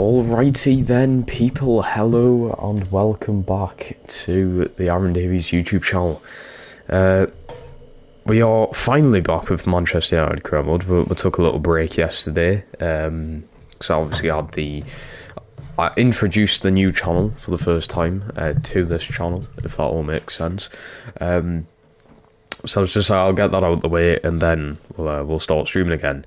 Alrighty then, people, hello and welcome back to the Aaron Davies YouTube channel. We are finally back with the Manchester United career mode. We took a little break yesterday, so obviously I introduced the new channel for the first time to this channel, if that all makes sense. So it's just I'll get that out of the way and then we'll start streaming again.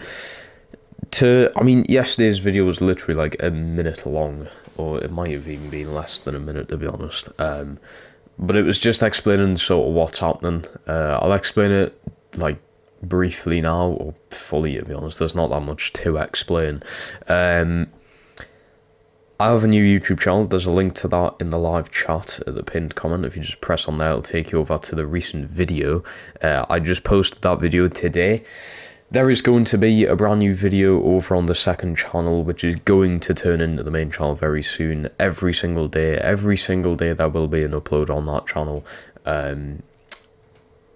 Yesterday's video was literally like a minute long, or it might have even been less than a minute, to be honest. But it was just explaining sort of what's happening. I'll explain it like briefly now, or fully, to be honest. There's not that much to explain. I have a new YouTube channel. There's a link to that in the live chat at the pinned comment. If you just press on there, it'll take you over to the recent video. I just posted that video today. There is going to be a brand new video over on the second channel, which is going to turn into the main channel very soon. Every single day there will be an upload on that channel.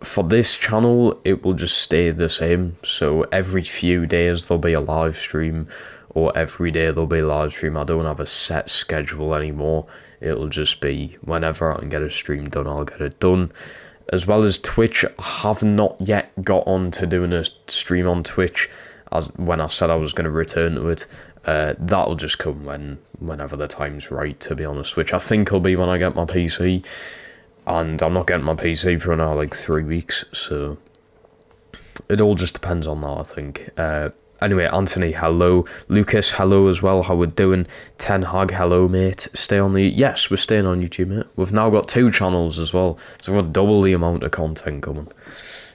For this channel, it will just stay the same. So every few days there'll be a live stream, or every day there'll be a live stream. I don't have a set schedule anymore. It'll just be whenever I can get a stream done, I'll get it done. As well as Twitch, I have not yet got on to doing a stream on Twitch, as when I said I was going to return to it. That'll just come whenever the time's right, to be honest, which I think will be when I get my PC. And I'm not getting my PC for another like 3 weeks, so it all just depends on that, I think. Anyway, Anthony, hello. Lucas, hello as well. How we're doing? Ten Hag, hello, mate. Stay on the... Yes, we're staying on YouTube, mate. We've now got 2 channels as well, so we've got double the amount of content coming.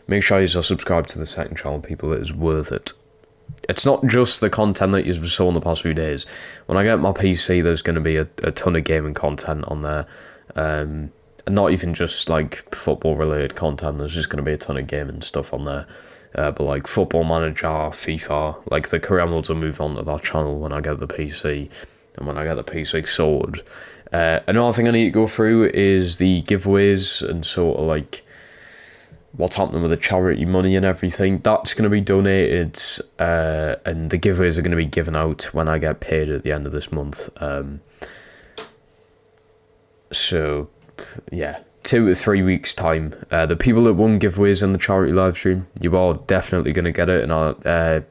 Make sure you subscribe to the second channel, people. It is worth it. It's not just the content that you saw in the past few days. When I get my PC, there's going to be a ton of gaming content on there. And not even just like football-related content. There's just going to be a ton of gaming stuff on there. But like Football Manager, FIFA, like the career modes will move on to that channel when I get the PC, and when I get the PC sorted. Another thing I need to go through is the giveaways and sort of like what's happening with the charity money and everything. That's going to be donated, and the giveaways are going to be given out when I get paid at the end of this month. So, yeah. 2 to 3 weeks time. The people that won giveaways in the charity live stream, you are definitely going to get it. And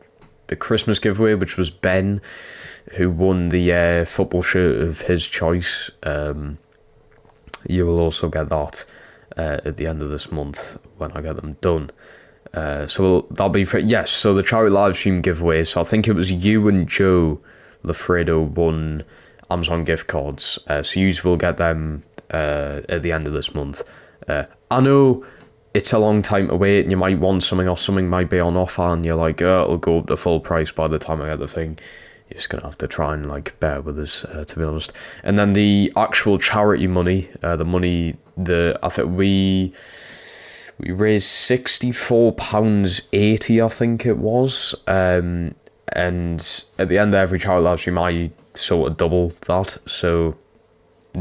the Christmas giveaway, which was Ben, who won the football shirt of his choice, you will also get that at the end of this month when I get them done. So that'll be for... Yes, so the charity live stream giveaway, so I think it was you and Joe Lafredo won Amazon gift cards. So you will get them at the end of this month. I know it's a long time to wait and you might want something, or something might be on offer and you're like, it'll go up to full price by the time I get the thing. You're just gonna have to try and like bear with us, to be honest. And then the actual charity money, I think we raised £64.80, I think it was, and at the end of every charity live stream I sort of double that, so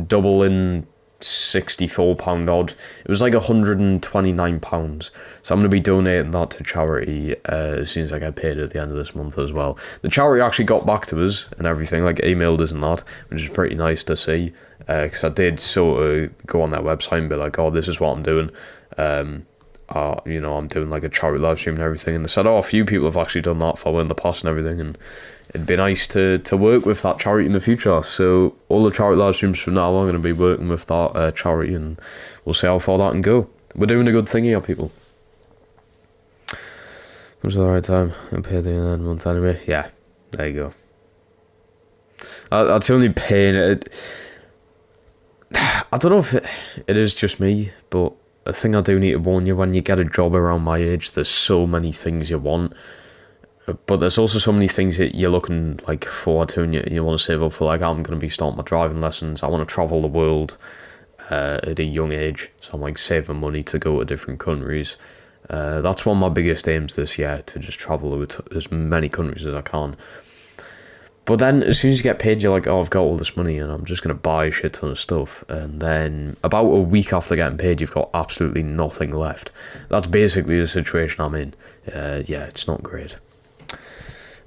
double in £64 odd. It was like £129, so I'm going to be donating that to charity as soon as I get paid at the end of this month as well. The charity actually got back to us and everything, like emailed us and that, which is pretty nice to see, because I did sort of go on their website and be like, oh, this is what I'm doing. I'm doing like a charity live stream and everything, and they said, a few people have actually done that for me in the past and everything, and it'd be nice to work with that charity in the future. So all the charity live streams from now on are going to be working with that charity, and we'll see how far that can go. We're doing a good thing here, people. Comes at the right time and pay the end of the month anyway. Yeah, there you go. That's the only pain. I don't know if it is just me, but a thing I do need to warn you: when you get a job around my age, there's so many things you want, but there's also so many things that you're looking like forward to, and you want to save up for. Like, I'm going to be starting my driving lessons. I want to travel the world at a young age, so I'm like saving money to go to different countries. That's one of my biggest aims this year, to just travel to as many countries as I can. But then as soon as you get paid, you're like, I've got all this money and I'm just going to buy a shit ton of stuff. And then about a week after getting paid, you've got absolutely nothing left. That's basically the situation I'm in. Yeah, it's not great.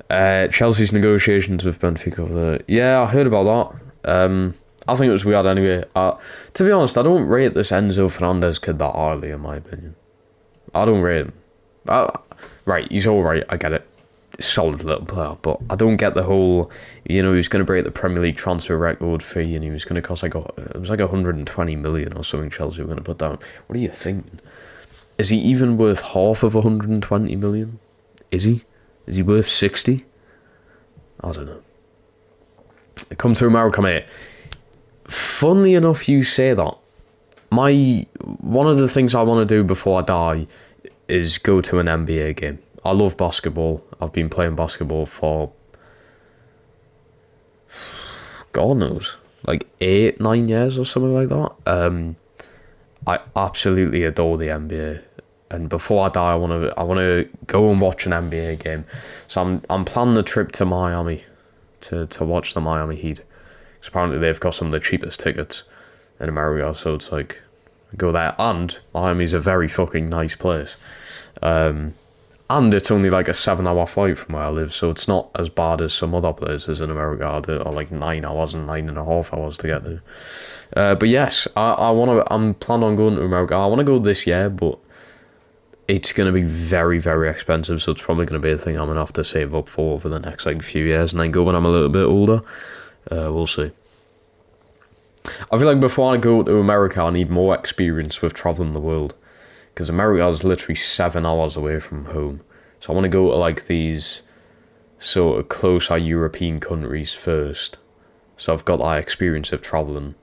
Chelsea's negotiations with Benfica. Yeah, I heard about that. I think it was weird anyway. To be honest, I don't rate this Enzo Fernandez kid that highly, in my opinion. I don't rate him. Right, he's alright, I get it. Solid little player, but I don't get the whole, he was going to break the Premier League transfer record fee and he was going to cost it was like 120 million or something Chelsea were going to put down. What are you thinking? Is he even worth half of 120 million? Is he? Is he worth 60? I don't know. Come to America, mate. Funnily enough, you say that. One of the things I want to do before I die is go to an NBA game. I love basketball. I've been playing basketball for God knows, like 8-9 years or something like that. I absolutely adore the NBA, and before I die, I want to go and watch an NBA game. So I'm planning a trip to Miami to watch the Miami Heat. Because apparently they've got some of the cheapest tickets in America, so it's like go there. And Miami's a very fucking nice place. And it's only like a 7-hour flight from where I live, so it's not as bad as some other places in America that are like 9 hours and 9.5 hours to get there. But yes, I'm planning on going to America. I want to go this year, but it's going to be very, very expensive, so it's probably going to be a thing I'm going to have to save up for over the next like few years, and then go when I'm a little bit older. We'll see. I feel like before I go to America, I need more experience with traveling the world. Because America is literally 7 hours away from home. So I want to go to like these sort of closer European countries first. So I've got that experience of travelling.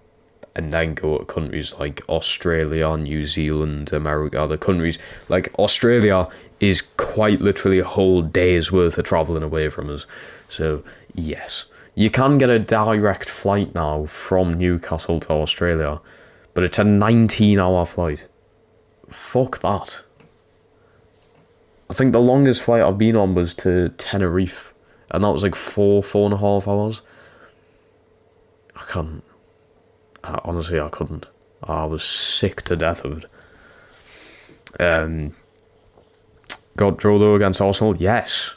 And then go to countries like Australia, New Zealand, America. The countries like Australia is quite literally a whole day's worth of travelling away from us. So yes. You can get a direct flight now from Newcastle to Australia. But it's a 19-hour flight. Fuck that. I think the longest flight I've been on was to Tenerife, and that was like 4.5 hours. I can't. Honestly, I couldn't. I was sick to death of it. Got draw though against Arsenal? Yes.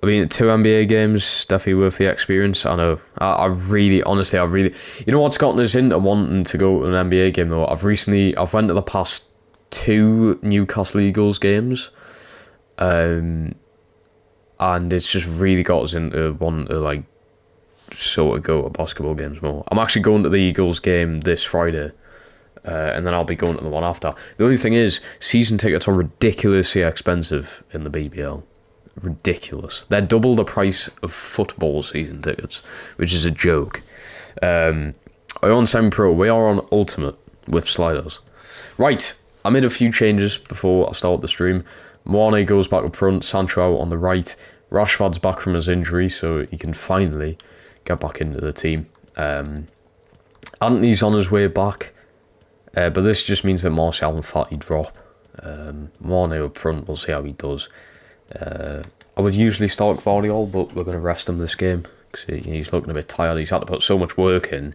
I mean, 2 NBA games, definitely worth the experience. I know. I really, honestly, you know what's gotten us into wanting to go to an NBA game though? I've went to the past 2 Newcastle Eagles games, and it's just really got us into wanting to like sort of go to basketball games more. I'm actually going to the Eagles game this Friday, and then I'll be going to the one after. The only thing is, season tickets are ridiculously expensive in the BBL. Ridiculous. They're double the price of football season tickets, which is a joke. I on semi-pro, we are on ultimate with sliders. Right, I made a few changes before I start the stream. Mane goes back up front, Sancho out on the right. Rashford's back from his injury, so he can finally get back into the team. Anthony's on his way back, but this just means that Martial and Fatty drop. Mane up front, we'll see how he does. I would usually start Guardiola, but we're going to rest him this game because he's looking a bit tired. He's had to put so much work in.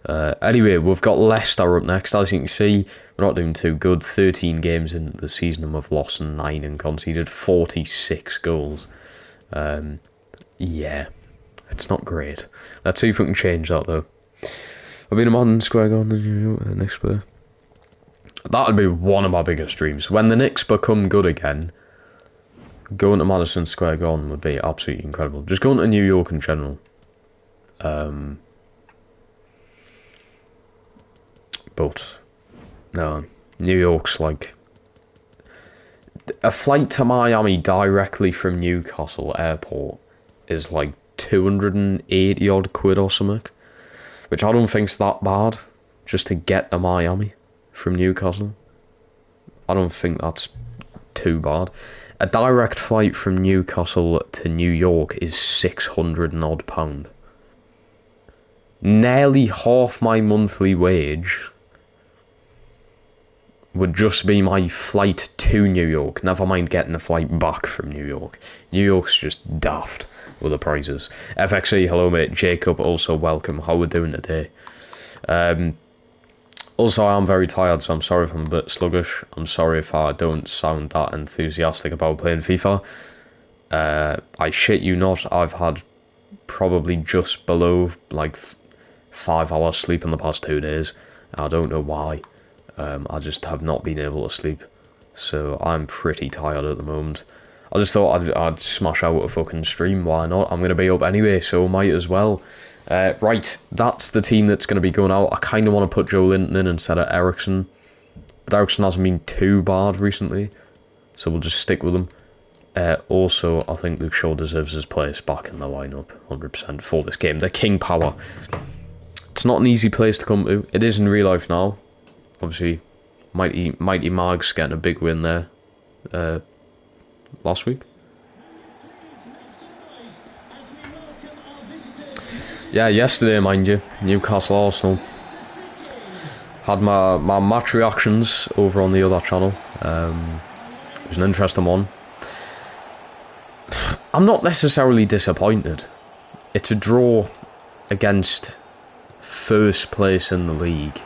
Anyway, we've got Leicester up next. As you can see, we're not doing too good. 13 games into the season and we've lost 9 and conceded 46 goals. Yeah, it's not great. Let's see if we can change that though. I've been a Madison Square Garden the next player. That would be one of my biggest dreams. When the Knicks become good again, going to Madison Square Garden would be absolutely incredible. Just going to New York in general. But no, New York's like a flight to Miami directly from Newcastle Airport is like 280 odd quid or something, which I don't think's that bad just to get to Miami from Newcastle. I don't think that's too bad. A direct flight from Newcastle to New York is 600 and odd pound. Nearly half my monthly wage would just be my flight to New York, never mind getting a flight back from New York. New York's just daft with the prices. FXE, hello mate. Jacob, also welcome. How we doing today? Also, I am very tired, so I'm sorry if I'm a bit sluggish. I'm sorry if I don't sound that enthusiastic about playing FIFA. I shit you not, I've had probably just below, like, 5 hours sleep in the past 2 days. I don't know why. I just have not been able to sleep. So I'm pretty tired at the moment. I just thought I'd smash out a fucking stream, why not? I'm going to be up anyway, so might as well. Right, that's the team that's going to be going out. I kind of want to put Joe Linton in instead of Ericsson. But Ericsson hasn't been too bad recently, so we'll just stick with him. Also, I think Luke Shaw deserves his place back in the lineup, 100% for this game. The King Power. It's not an easy place to come to. It is in real life now. Obviously, Mighty Mags getting a big win there last week. Yeah, yesterday, mind you, Newcastle Arsenal. Had my match reactions over on the other channel. It was an interesting one. I'm not necessarily disappointed. It's a draw against first place in the league,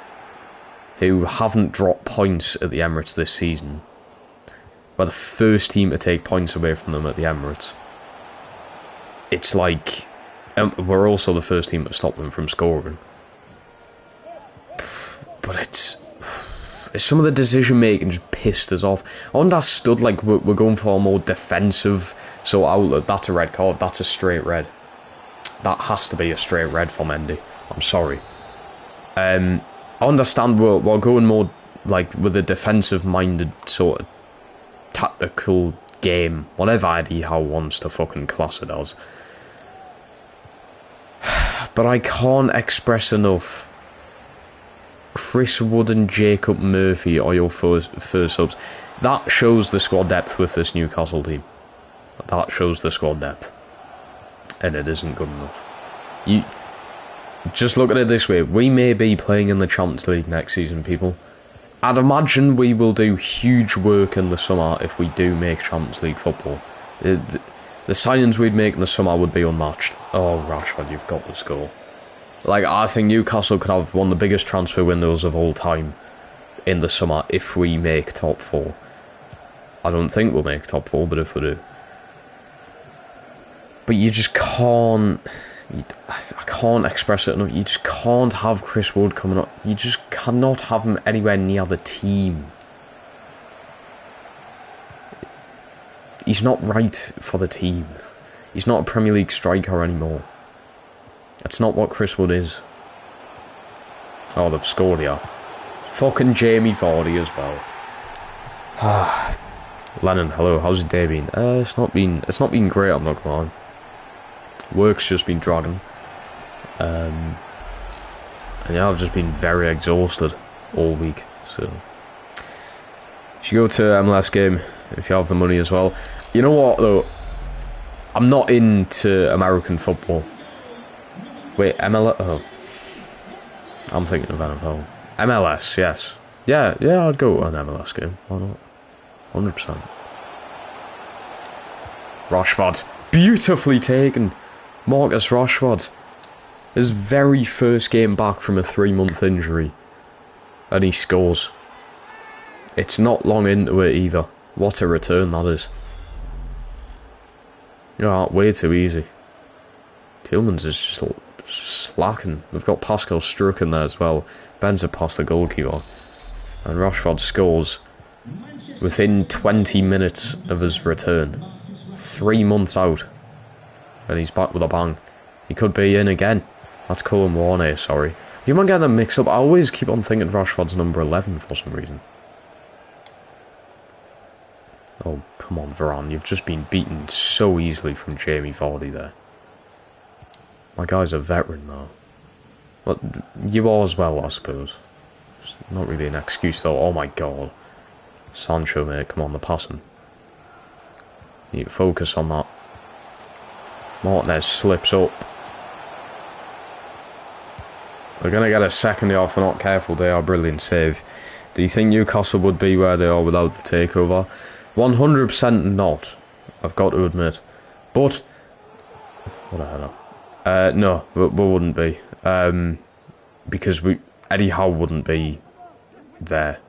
who haven't dropped points at the Emirates this season. We're the first team to take points away from them at the Emirates. It's like, we're also the first team to stop them from scoring. But it's some of the decision making just pissed us off. I understood, like, we're going for a more defensive sort of outlet. That's a red card. That's a straight red. That has to be a straight red for Mendy. I'm sorry. I understand we're going more like with a defensive minded sort of tactical game, whatever Eddie Howe wants to fucking class it as. But I can't express enough. Chris Wood and Jacob Murphy are your first subs. That shows the squad depth with this Newcastle team. That shows the squad depth. And it isn't good enough. You just look at it this way. We may be playing in the Champions League next season, people. I'd imagine we will do huge work in the summer if we do make Champions League football. The signings we'd make in the summer would be unmatched. Oh, Rashford, you've got to score. Like, I think Newcastle could have one of the biggest transfer windows of all time in the summer if we make top 4. I don't think we'll make top 4, but if we do. But you just can't... I can't express it enough. You just can't have Chris Wood coming up. You just cannot have him anywhere near the team. He's not right for the team. He's not a Premier League striker anymore. That's not what Chris Wood is. Oh, they've scored here. Fucking Jamie Vardy as well. Lennon, hello. How's your day been? It's not been great. I'm not gonna lie. Work's just been dragging. And yeah, I've just been very exhausted all week. So you should go to MLS game if you have the money as well. You know what though? I'm not into American football. Wait, MLS? Oh. I'm thinking of NFL. MLS, yes. Yeah, I'd go to an MLS game. Why not? 100%. Rashford. Beautifully taken. Marcus Rashford. His very first game back from a 3-month injury. And he scores. It's not long into it either. What a return that is. You know, way too easy. Tillman's is just slacking. We've got Pascal Struck in there as well. Ben's it past the goalkeeper. And Rashford scores within 20 minutes of his return. 3 months out. And he's back with a bang. He could be in again. That's Colin Warner, sorry. You might get them mixed up. I always keep on thinking Rashford's number 11 for some reason. Oh, come on, Varane. You've just been beaten so easily from Jamie Vardy there. My guy's a veteran now. Well, you are as well, I suppose. It's not really an excuse though. Oh my god. Sancho, mate, come on, the passing. You need to focus on that. Martinez slips up. We're going to get a second here if we're not careful. They are brilliant save. Do you think Newcastle would be where they are without the takeover? 100% not, I've got to admit. But, what the hell? No, we wouldn't be. Because Eddie Howe wouldn't be there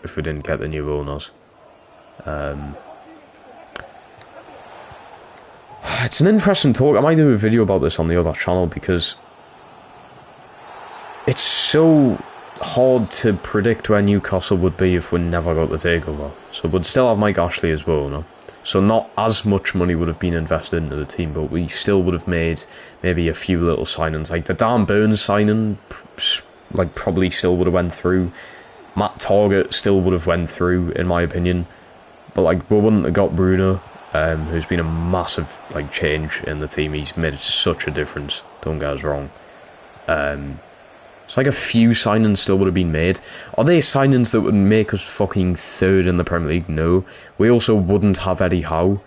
if we didn't get the new owners. It's an interesting talk. I might do a video about this on the other channel because it's so hard to predict where Newcastle would be if we never got the takeover. So we'd still have Mike Ashley as well, no? So not as much money would have been invested into the team, but we still would have made maybe a few little signings. Like the Dan Burns signing, like probably still would have went through. Matt Target still would have went through, in my opinion. But like we wouldn't have got Bruno, who's been a massive like change in the team. He's made such a difference. Don't get us wrong. It's like a few signings still would have been made. Are they signings that would make us fucking third in the Premier League? No. We also wouldn't have Eddie Howe.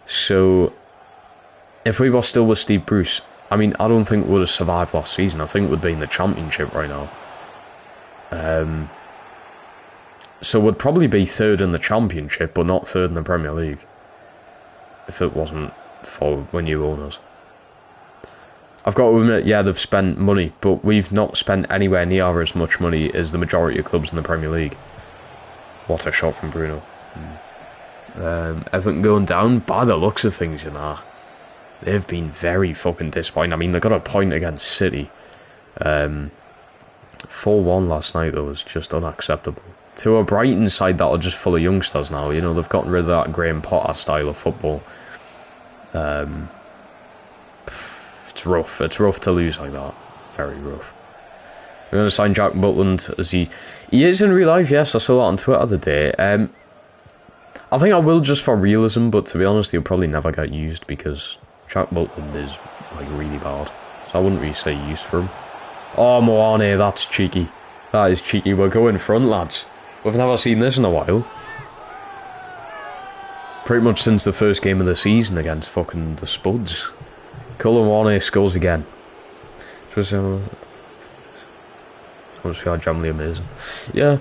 So, if we were still with Steve Bruce, I mean, I don't think we would have survived last season. I think we'd be in the Championship right now. So we'd probably be third in the Championship, but not third in the Premier League. If it wasn't for new owners. I've got to admit, yeah, they've spent money, but we've not spent anywhere near as much money as the majority of clubs in the Premier League. What a shot from Bruno. Everton going down, by the looks of things, you know. They've been very fucking disappointing. I mean, they got a point against City. 4-1 last night, though, was just unacceptable. To a Brighton side that are just full of youngsters now, you know, they've gotten rid of that Graham Potter style of football. It's rough. It's rough to lose like that. Very rough. We're going to sign Jack Butland as he is in real life. Yes, I saw that on Twitter the other day. I think I will just for realism, but to be honest, he'll probably never get used because Jack Butland is like really bad. So I wouldn't really say use for him. Oh, Moane, that's cheeky. That is cheeky. We're going front, lads. We've never seen this in a while. Pretty much since the first game of the season against fucking the Spuds. Cullen Warner scores again. It was generally amazing. Yeah.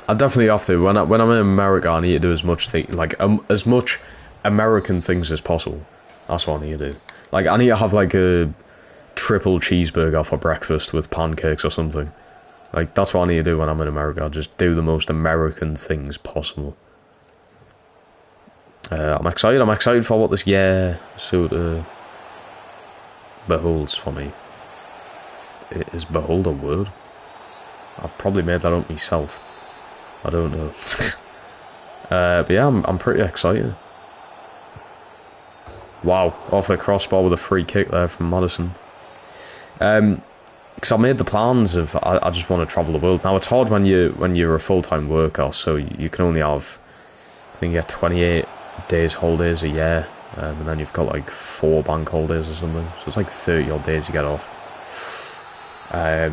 I definitely have to. When I'm in America, I need to do as much as much American things as possible. That's what I need to do. Like, I need to have like a triple cheeseburger for breakfast with pancakes or something. Like, that's what I need to do when I'm in America. I'll just do the most American things possible. I'm excited. I'm excited for what this year sort of beholds for me. Is behold a word? I've probably made that up myself. I don't know. But yeah, I'm pretty excited. Wow, off the crossbar with a free kick there from Madison. Because I made the plans of I just want to travel the world. Now it's hard when you're a full-time worker, so you can only have, I think you get 28 days holidays a year, and then you've got like 4 bank holidays or something, so it's like 30 odd days you get off. But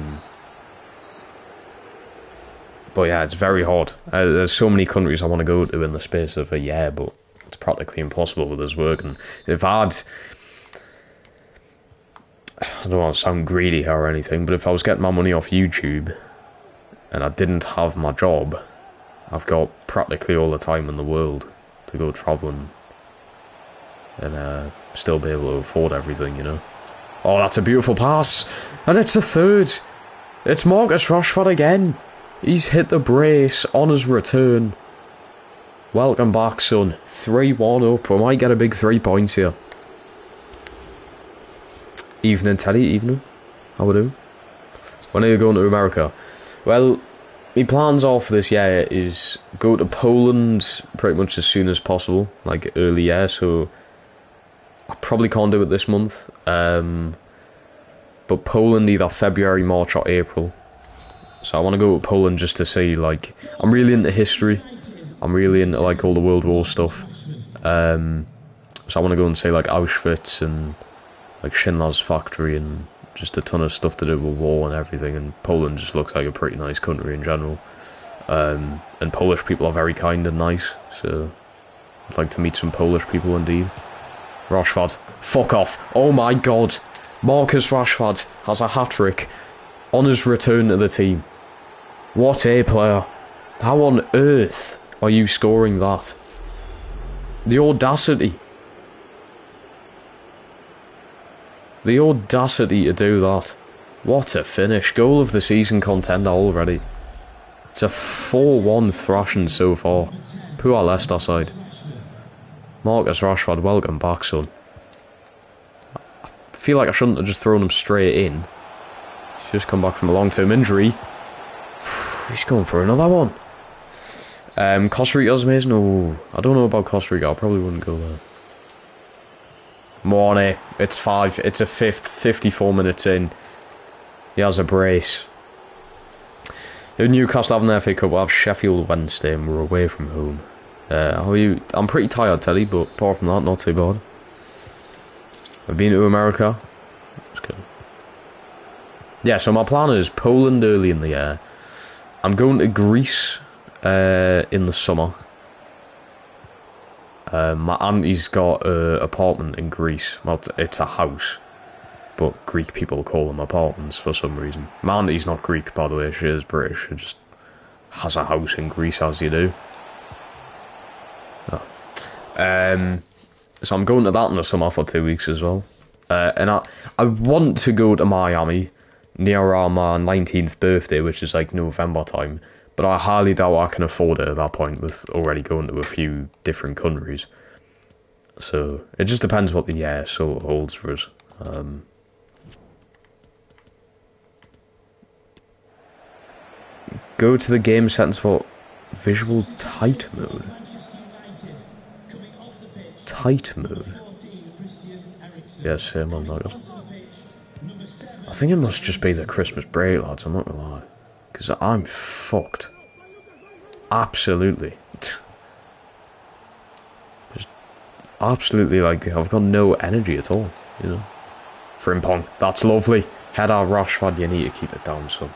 yeah, it's very hard. There's so many countries I want to go to in the space of a year, but it's practically impossible with this work. And if I don't want to sound greedy or anything, but if I was getting my money off YouTube and I didn't have my job, I've got practically all the time in the world to go travelling and still be able to afford everything, you know. Oh, that's a beautiful pass, and it's a third. It's Marcus Rashford again. He's hit the brace on his return. Welcome back, son. 3-1 up. We might get a big 3 points here. Evening, Teddy. Evening. How we doing? When are you going to America? Well, my plans are for this year is go to Poland pretty much as soon as possible, like early year, so I probably can't do it this month. But Poland either February, March or April. So I want to go to Poland just to see, like, I'm really into history. I'm really into like all the World War stuff. So I want to go and see like Auschwitz and like Schindler's Factory and just a ton of stuff to do with war and everything, and Poland just looks like a pretty nice country in general. And Polish people are very kind and nice, so I'd like to meet some Polish people indeed. Rashford, fuck off. Oh my god. Marcus Rashford has a hat-trick on his return to the team. What a player. How on earth are you scoring that? The audacity. The audacity to do that. What a finish. Goal of the season contender already. It's a 4-1 thrashing so far. Poor Leicester side. Marcus Rashford, welcome back, son. I feel like I shouldn't have just thrown him straight in. He's just come back from a long-term injury. He's going for another one. Costa Rica's amazing. Oh, I don't know about Costa Rica. I probably wouldn't go there. Mornay. It's 5. It's a 5th. 54 minutes in. He has a brace. Newcastle having the FA Cup. We'll have Sheffield Wednesday and we're away from home. How are you? I'm pretty tired, Teddy, but apart from that, not too bad. I've been to America. That's good. Yeah, so my plan is Poland early in the year. I'm going to Greece in the summer. My auntie's got an apartment in Greece. Well, it's a house, but Greek people call them apartments for some reason. My auntie's not Greek, by the way. She is British. She just has a house in Greece, as you do. Oh. So I'm going to that in the summer for 2 weeks as well. And I want to go to Miami near my 19th birthday, which is like November time. But I highly doubt I can afford it at that point with already going to a few different countries. So it just depends what the year sort of holds for us. Go to the game settings for visual tight mode. Tight mode. Yes, same on that. I think it must just be the Christmas break, lads. I'm not gonna lie. Because I'm fucked. Absolutely. Just absolutely, like, I've got no energy at all, you know. Frimpong, that's lovely. Header Rashford, you need to keep it down, son.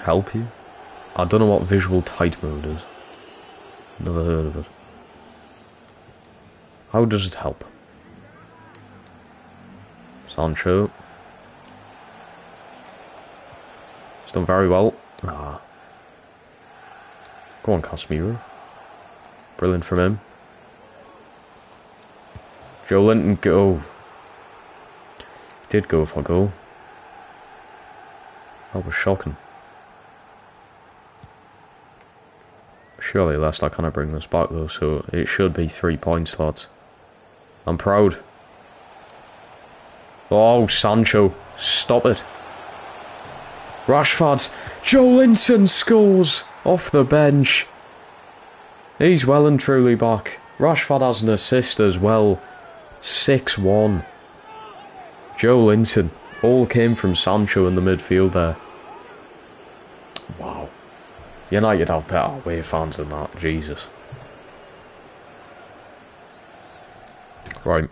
Help you? I don't know what visual tight mode is. Never heard of it. How does it help? Sancho. He's done very well. Ah. Go on, Casemiro. Brilliant from him. Joe Linton go. He did go for a goal. That was shocking. Surely Leicester cannot bring this back though, so it should be 3 points, lads. I'm proud. Oh, Sancho. Stop it. Rashford. Joe Linton scores off the bench. He's well and truly back. Rashford has an assist as well. 6-1. Joe Linton. All came from Sancho in the midfield there. Wow. United have better away fans than that. Jesus. Right.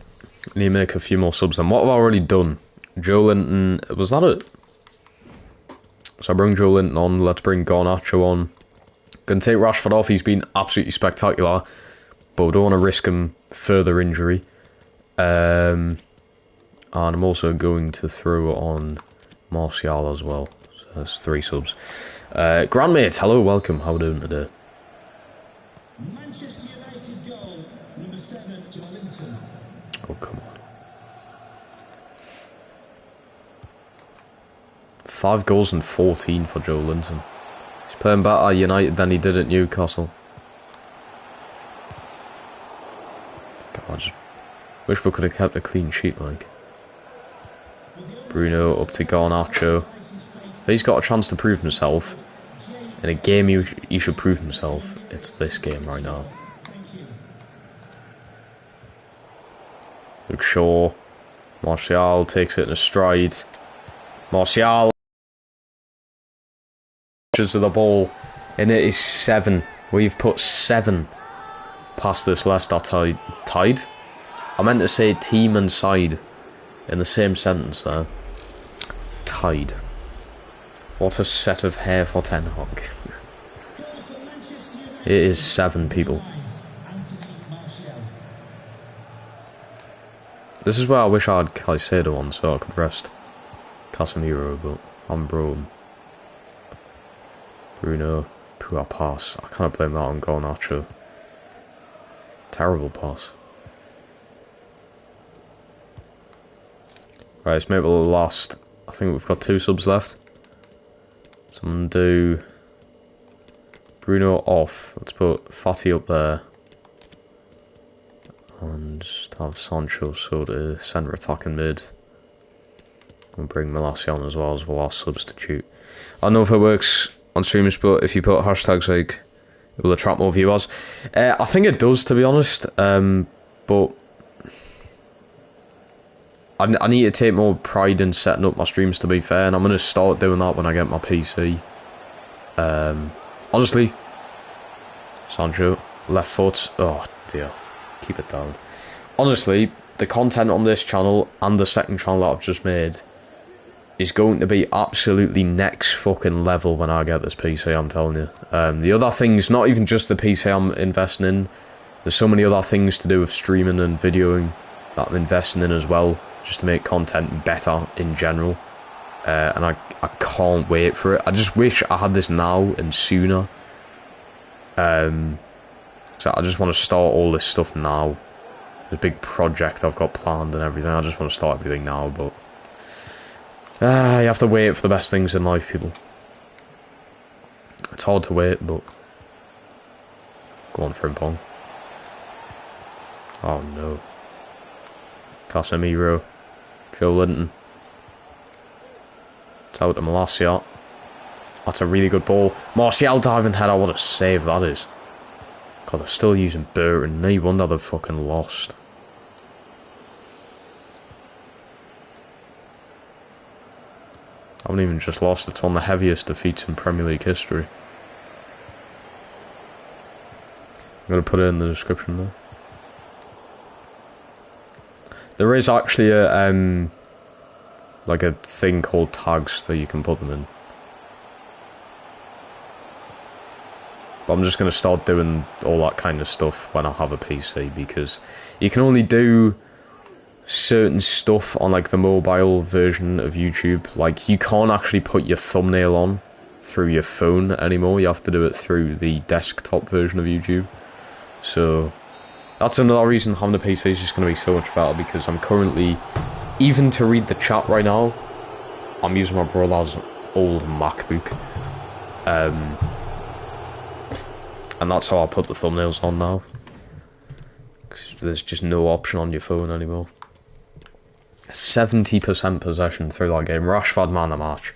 Need to make a few more subs then. What have I already done? Joe Linton. Was that it? So I bring Joe Linton on. Let's bring Garnacho on. Gonna take Rashford off. He's been absolutely spectacular. But we don't want to risk him further injury. And I'm also going to throw on Martial as well. So that's 3 subs. Grandmates, hello, welcome. How are we doing today? Manchester United goal, number 7, Joe Linton. Oh, come on. 5 goals and 14 for Joe Linton. He's playing better at United than he did at Newcastle. God, I just wish we could have kept a clean sheet, like. Bruno up to Garnacho. He's got a chance to prove himself. In a game he should prove himself. It's this game right now. Luke Shaw. Martial takes it in a stride. Martial of the ball, and it is 7. We've put 7 past this Leicester tied. I meant to say team and side in the same sentence there. Tied. What a set of hair for Ten Hag. It is 7 people. This is where I wish I had Caicedo on so I could rest Casemiro, but I'm broken. Bruno, poor pass. I can't blame that on Garnacho. Terrible pass. Right, let's make the last. I think we've got 2 subs left. So I'm gonna do Bruno off. Let's put Fatty up there. And just have Sancho sort of centre attacking mid. We'll bring Malassi on as well as the last substitute. I don't know if it works on streamers, but if you put hashtags like, it will attract more viewers. I think it does, to be honest. But I need to take more pride in setting up my streams, to be fair, and I'm going to start doing that when I get my PC. Honestly, Sancho, left foot. Oh dear, keep it down. Honestly, the content on this channel and the second channel that I've just made is going to be absolutely next fucking level when I get this PC, I'm telling you. The other things, not even just the PC I'm investing in, there's so many other things to do with streaming and videoing that I'm investing in as well, just to make content better in general. And I can't wait for it. I just wish I had this now and sooner. So I just want to start all this stuff now. The big project I've got planned and everything. I just want to start everything now, but you have to wait for the best things in life, people. It's hard to wait, but go on, Frimpong. Oh no. Casemiro. Joe Linton. It's out to Malacia. That's a really good ball. Martial diving header, what a save that is. God, they're still using Burton. No wonder they've fucking lost. I haven't even just lost, it's one of the heaviest defeats in Premier League history. I'm going to put it in the description there. There is actually a like a thing called tags that you can put them in. But I'm just going to start doing all that kind of stuff when I have a PC, because you can only do certain stuff on like the mobile version of YouTube. Like, you can't actually put your thumbnail on through your phone anymore. You have to do it through the desktop version of YouTube. So that's another reason having a PC is just going to be so much better, because I'm currently, even to read the chat right now, I'm using my brother's old MacBook. And that's how I put the thumbnails on now. 'Cause there's just no option on your phone anymore. 70% possession through that game. Rashford man of the match.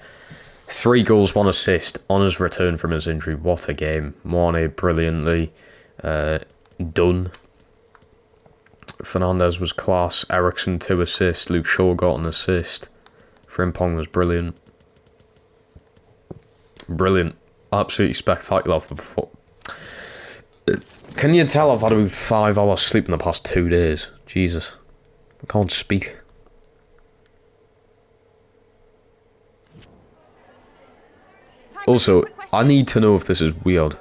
3 goals, 1 assist on his return from his injury. What a game. Mane brilliantly done. Fernandes was class. Eriksen 2 assists. Luke Shaw got an assist. Frimpong was brilliant. Brilliant. Absolutely spectacular for football. Can you tell I've had about 5 hours sleep in the past 2 days? Jesus. I can't speak. Also, I need to know if this is weird.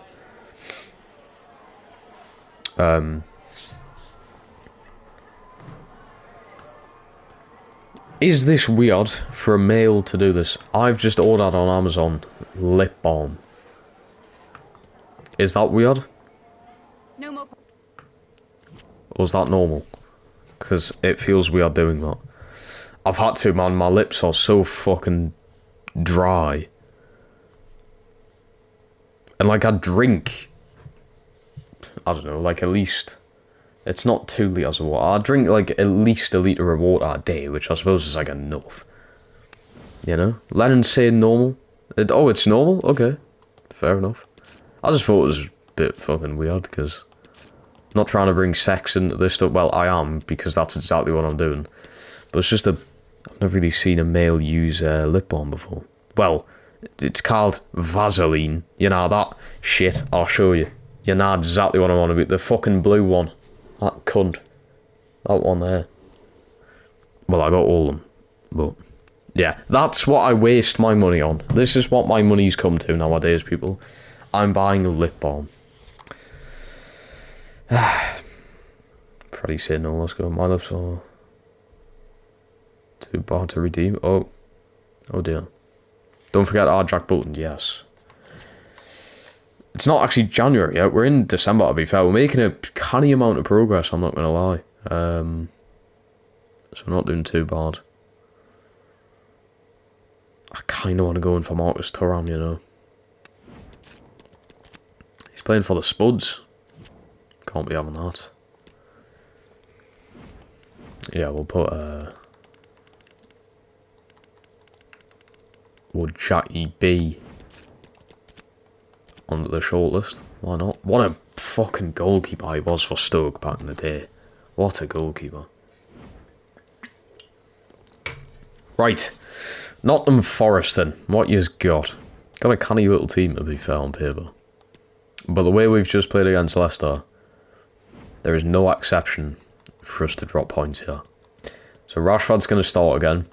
Is this weird for a male to do this? I've just ordered on Amazon lip balm. Is that weird? No more. Or is that normal? Because it feels weird doing that. I've had to, man. My lips are so fucking dry. And like, I drink, I don't know, like at least, it's not 2 litres of water. I drink like at least 1 litre of water a day, which I suppose is like enough. You know? Lennon's saying normal. Oh, it's normal? Okay. Fair enough. I just thought it was a bit fucking weird, because I'm not trying to bring sex into this stuff. Well, I am, because that's exactly what I'm doing. But it's just I've never really seen a male use lip balm before. Well, it's called Vaseline. You know, that shit, I'll show you. You know exactly what I want to be. The fucking blue one. That cunt. That one there. Well, I got all of them. But, yeah, that's what I waste my money on. This is what my money's come to nowadays, people. I'm buying a lip balm. Freddie said no, let's go. My lips are too bad to redeem. Oh dear. Don't forget our Jack Bolton, yes. It's not actually January yet, we're in December, to be fair. We're making a canny amount of progress, I'm not going to lie. So we're not doing too bad. kind of want to go in for Marcus Thuram, you know. He's playing for the Spuds. Can't be having that. Yeah, we'll put we'll Jackie B onto the shortlist. Why not? What a fucking goalkeeper he was for Stoke back in the day. What a goalkeeper. Right. Nottingham Forest then. What you's got? Got a canny little team to be fair on paper. But the way we've just played against Leicester, there is no exception for us to drop points here. So Rashford's going to start again.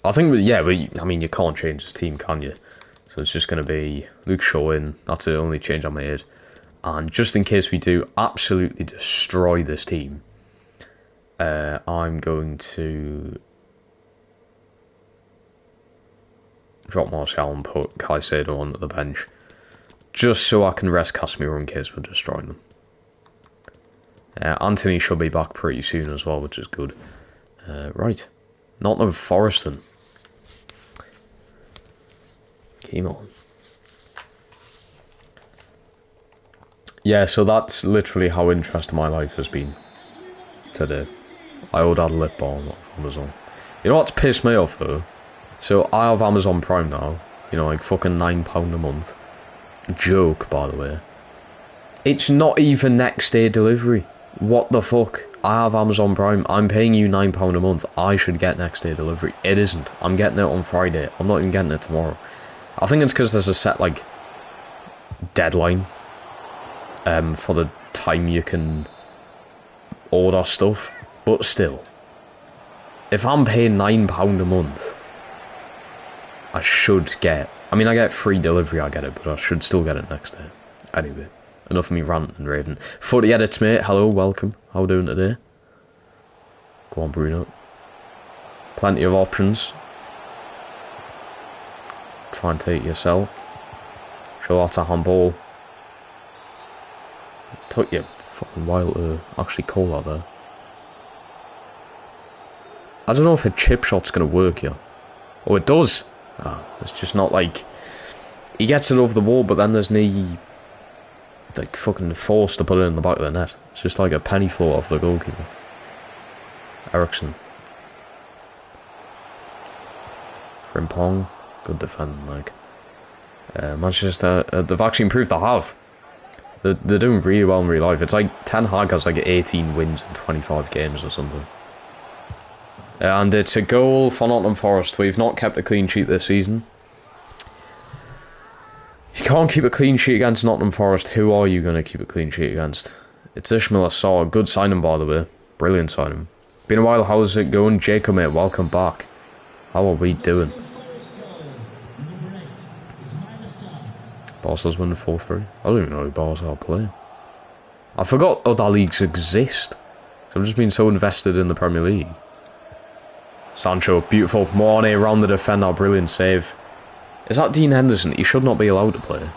I think, yeah, I mean, you can't change his team, can you? So it's just going to be Luke Shaw in. That's the only change I made. And just in case we do absolutely destroy this team, I'm going to drop Martial and put Caicedo onto the bench. Just so I can rest Casemiro in case we're destroying them. Anthony should be back pretty soon as well, which is good. Right. Nottingham Forest then. Come on. Yeah, so that's literally how interesting my life has been today. I ordered a lip balm off Amazon. You know what's pissed me off though? So I have Amazon Prime now. You know, like fucking £9 a month. Joke, by the way. It's not even next day delivery. What the fuck? I have Amazon Prime. I'm paying you £9 a month. I should get next day delivery. It isn't. I'm getting it on Friday. I'm not even getting it tomorrow. I think it's because there's a set, like, deadline for the time you can order stuff. But still, if I'm paying £9 a month, I should get... I mean, I get free delivery, I get it, but I should still get it next day. Anyway, enough of me ranting and raving. Footy edits, mate. Hello, welcome. How are we doing today? Go on, Bruno. Plenty of options. Try and take yourself. Show out a handball. Took you fucking while to actually call that there. I don't know if a chip shot's going to work here. Oh, it does. Ah, it's just not like... He gets it over the wall, but then there's no... like, fucking force to put it in the back of the net. It's just like a penny float off the goalkeeper. Ericsson. Frimpong. Good defending, like. Manchester, they've actually improved, they have. They're doing really well in real life. It's like Ten Hag has like 18 wins in 25 games or something. And it's a goal for Nottingham Forest. We've not kept a clean sheet this season. If you can't keep a clean sheet against Nottingham Forest, who are you going to keep a clean sheet against? It's Ismail Assar. Good signing, by the way. Brilliant signing. Been a while. How's it going? Jacob, mate, welcome back. How are we doing? Barca's winning 4-3. I don't even know who Barca are playing. I forgot other leagues exist. So I've just been so invested in the Premier League. Sancho, beautiful. Mornay around the defender, brilliant save. Is that Dean Henderson? He should not be allowed to play.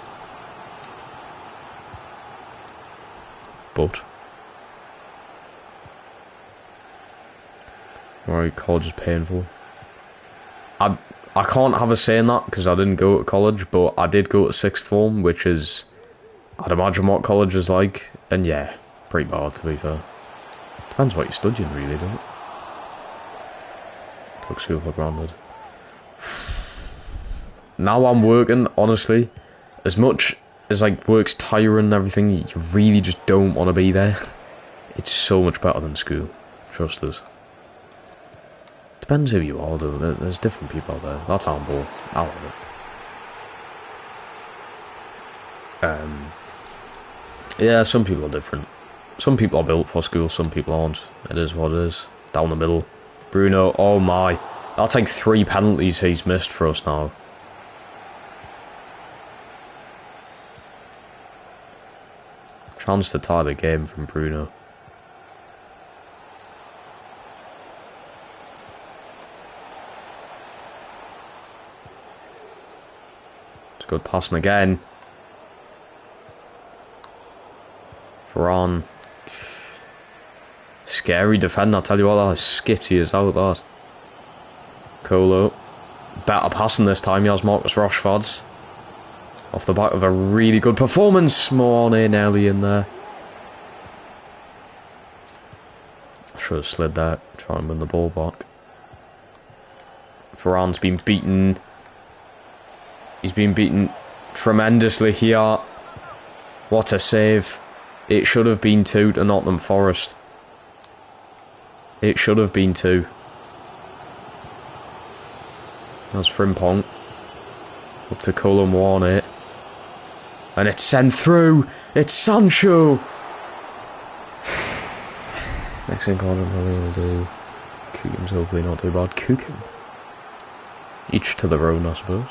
But. Right, college is painful. I can't have a say in that because I didn't go to college, but I did go to sixth form, which is, I'd imagine what college is like, and yeah, pretty bad to be fair. Depends what you're studying really, doesn't it? Took school for granted. Now I'm working, honestly, as much as like work's tiring and everything, you really just don't want to be there. It's so much better than school, trust us. Depends who you are though, there's different people out there. That's handball. I love it. Yeah, some people are different. Some people are built for school, some people aren't. It is what it is. Down the middle. Bruno, oh my. That's like 3 penalties he's missed for us now. Chance to tie the game from Bruno. Good passing again. Varane. Scary defender, I tell you what, that is skitty as out that. Colo. Better passing this time, he has Marcus Rashford's. Off the back of a really good performance. Moane nearly in there. Should have slid that, try and win the ball back. Varane's been beaten. He's been beaten tremendously here. What a save. It should have been 2 to Nottingham Forest. It should have been 2. That's Frimpong. Up to Colomboane. And it's sent through. It's Sancho. Next thing Gordon will do. Cookin's hopefully not too bad. Cookin. Each to their own, I suppose.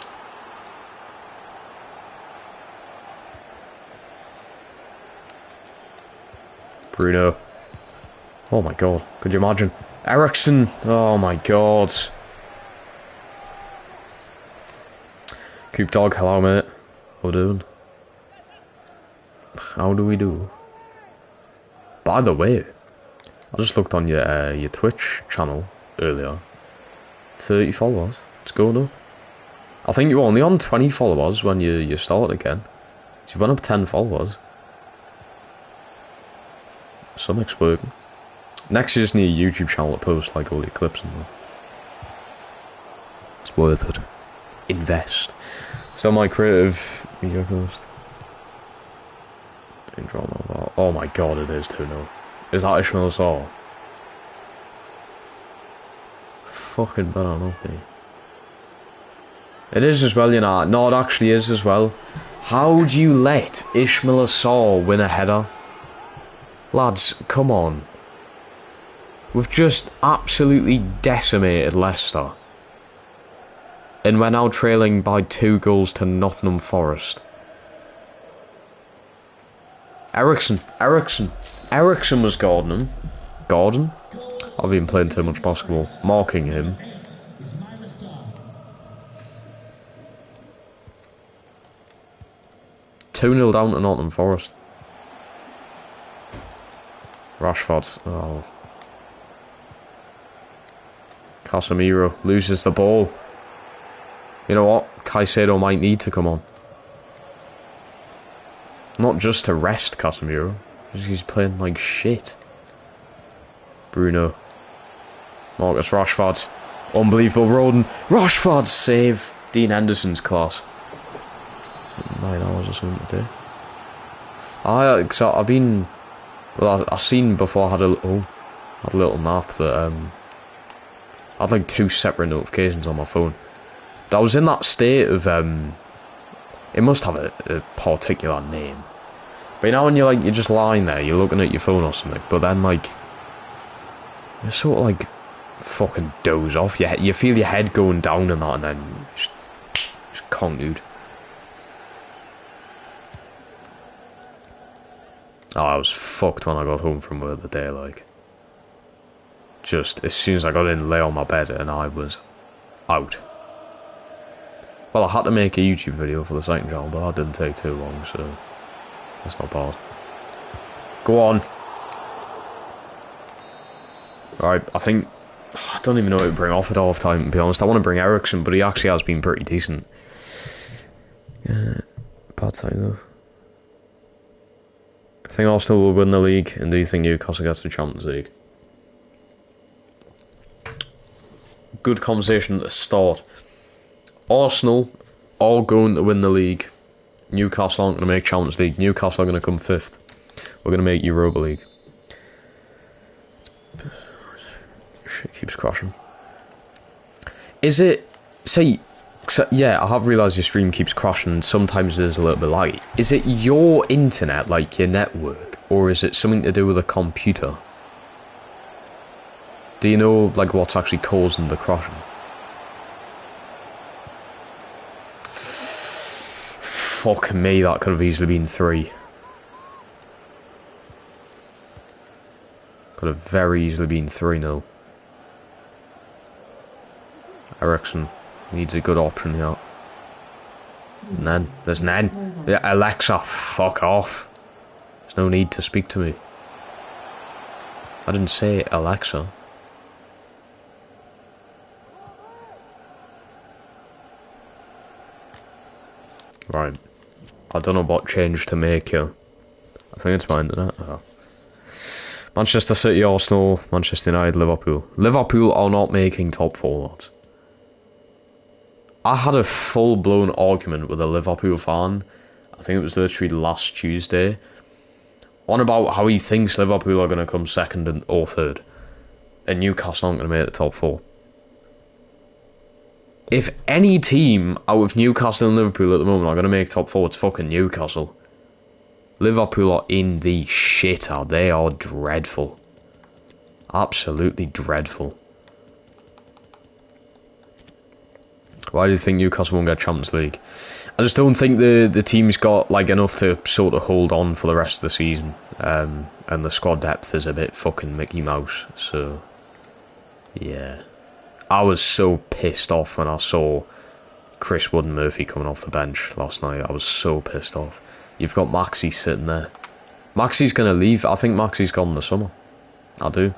Bruno. Oh my god. Could you imagine? Ericsson. Oh my god. Coop Dog, hello mate. How we doing? How do we do? By the way, I just looked on your Twitch channel earlier. 30 followers. It's going up. I think you were only on 20 followers when you started again. So you went up 10 followers. Something's working. Next you just need a YouTube channel to post like all your clips and that. It's worth it. Invest. So my creative media post. Oh my god, it is 2-0. Is that Ishmael Saul? Fucking better not be. It is as well, you know. No, it actually is as well. How do you let Ishmael Assar win a header? Lads, come on. We've just absolutely decimated Leicester. And we're now trailing by 2 goals to Nottingham Forest. Ericsson was guarding him. Gordon? I've been playing too much basketball. Marking him. Two 0 down to Nottingham Forest. Rashford. Oh. Casemiro loses the ball. You know what? Caicedo might need to come on. Not just to rest Casemiro. He's playing like shit. Bruno. Marcus Rashford. Unbelievable Roden. Rashford's save. Dean Henderson's class. 9 hours or something to do. I've been... Well, I seen before I had a little nap that I had like 2 separate notifications on my phone. But I was in that state of it must have a particular name. But you know when you're just lying there, you're looking at your phone or something, but then like you sort of like fucking doze off. You feel your head going down and that, and then just conk, dude. Oh, I was fucked when I got home from work the day, like. Just as soon as I got in, lay on my bed, and I was out. Well, I had to make a YouTube video for the second channel, but that didn't take too long, so that's not bad. Go on. Alright, I think... I don't even know how to bring off at half time, to be honest. I want to bring Ericsson, but he actually has been pretty decent. Yeah, bad time though. I think Arsenal will win the league, and do you think Newcastle gets the Champions League? Good conversation at the start. Arsenal are going to win the league. Newcastle aren't going to make Champions League. Newcastle are going to come 5th. We're going to make Europa League. Shit keeps crashing. Is it... See... Yeah, I have realised your stream keeps crashing and sometimes there's a little bit laggy. Is it your internet, like your network, or is it something to do with a computer? Do you know like what's actually causing the crashing? Fuck me, that could have easily been 3. Could have very easily been 3-0. Ericsson needs a good option here. Nen. There's Nen. Yeah, Alexa, fuck off. There's no need to speak to me. I didn't say Alexa. Right. I don't know what change to make here. I think it's my internet. Oh. Manchester City, Arsenal, Manchester United, Liverpool. Liverpool are not making top 4, lads. I had a full-blown argument with a Liverpool fan. I think it was literally last Tuesday. On about how he thinks Liverpool are going to come second or third. And Newcastle aren't going to make the top 4. If any team out of Newcastle and Liverpool at the moment are going to make top 4, it's fucking Newcastle. Liverpool are in the shitter. They are dreadful. Absolutely dreadful. Why do you think Newcastle won't get Champions League? I just don't think the team's got like enough to sort of hold on for the rest of the season. And the squad depth is a bit fucking Mickey Mouse. So, yeah. I was so pissed off when I saw Chris Wood and Murphy coming off the bench last night. I was so pissed off. You've got Maxi sitting there. Maxi's going to leave. I think Maxi's gone in the summer. I do.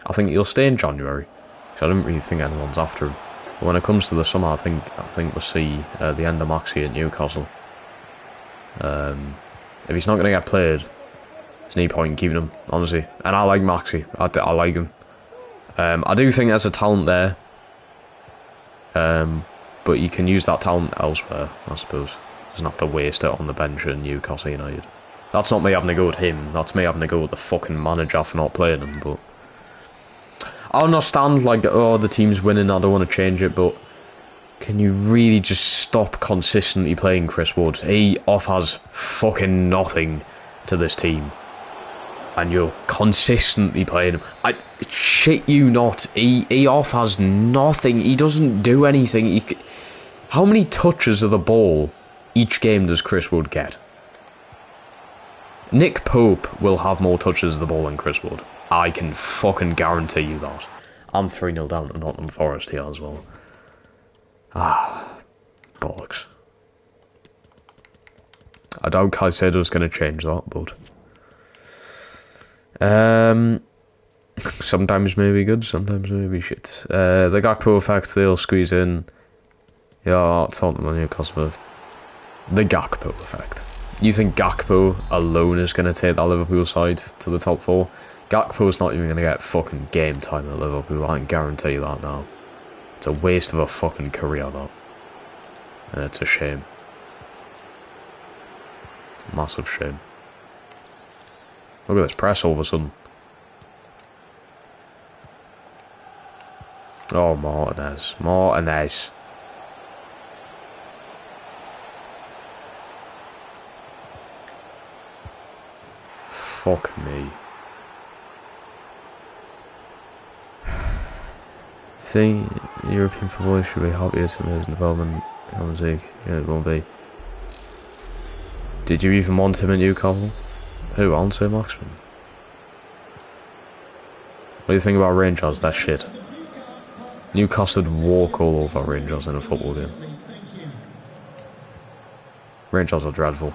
I think he'll stay in January. Because I don't really think anyone's after him. But when it comes to the summer, I think we'll see the end of Maxi at Newcastle. If he's not going to get played, there's no point in keeping him, honestly. And I like Maxi. I like him. I do think there's a talent there. But you can use that talent elsewhere, I suppose. Doesn't have to waste it on the bench at Newcastle United. That's not me having to go at him. That's me having to go at the fucking manager for not playing him. But I understand, like, oh, the team's winning, I don't want to change it, but can you really just stop consistently playing Chris Wood? He offers fucking nothing to this team. And you're consistently playing him. I shit you not. He offers nothing. He doesn't do anything. How many touches of the ball each game does Chris Wood get? Nick Pope will have more touches of the ball than Chris Wood. I can fucking guarantee you that. I'm 3-0 down to Nottingham Forest here as well. Ah, bollocks. I doubt Caicedo's going to change that, but sometimes maybe good, sometimes maybe shit. The Gakpo effect, they'll squeeze in. Yeah, Tottenham and Newcastle. The Gakpo effect. You think Gakpo alone is going to take that Liverpool side to the top 4? Gakpo's not even going to get fucking game time at Liverpool, I can guarantee you that now. It's a waste of a fucking career, that. And it's a shame. Massive shame. Look at this press all of a sudden. Oh, Martinez. Martinez. Fuck me. I think European footballers should be happier to his development. Yeah, it won't be. Did you even want him at Newcastle? Who? Answer Maxman. What do you think about Rangers? That shit. Newcastle would walk all over Rangers in a football game. Rangers are dreadful.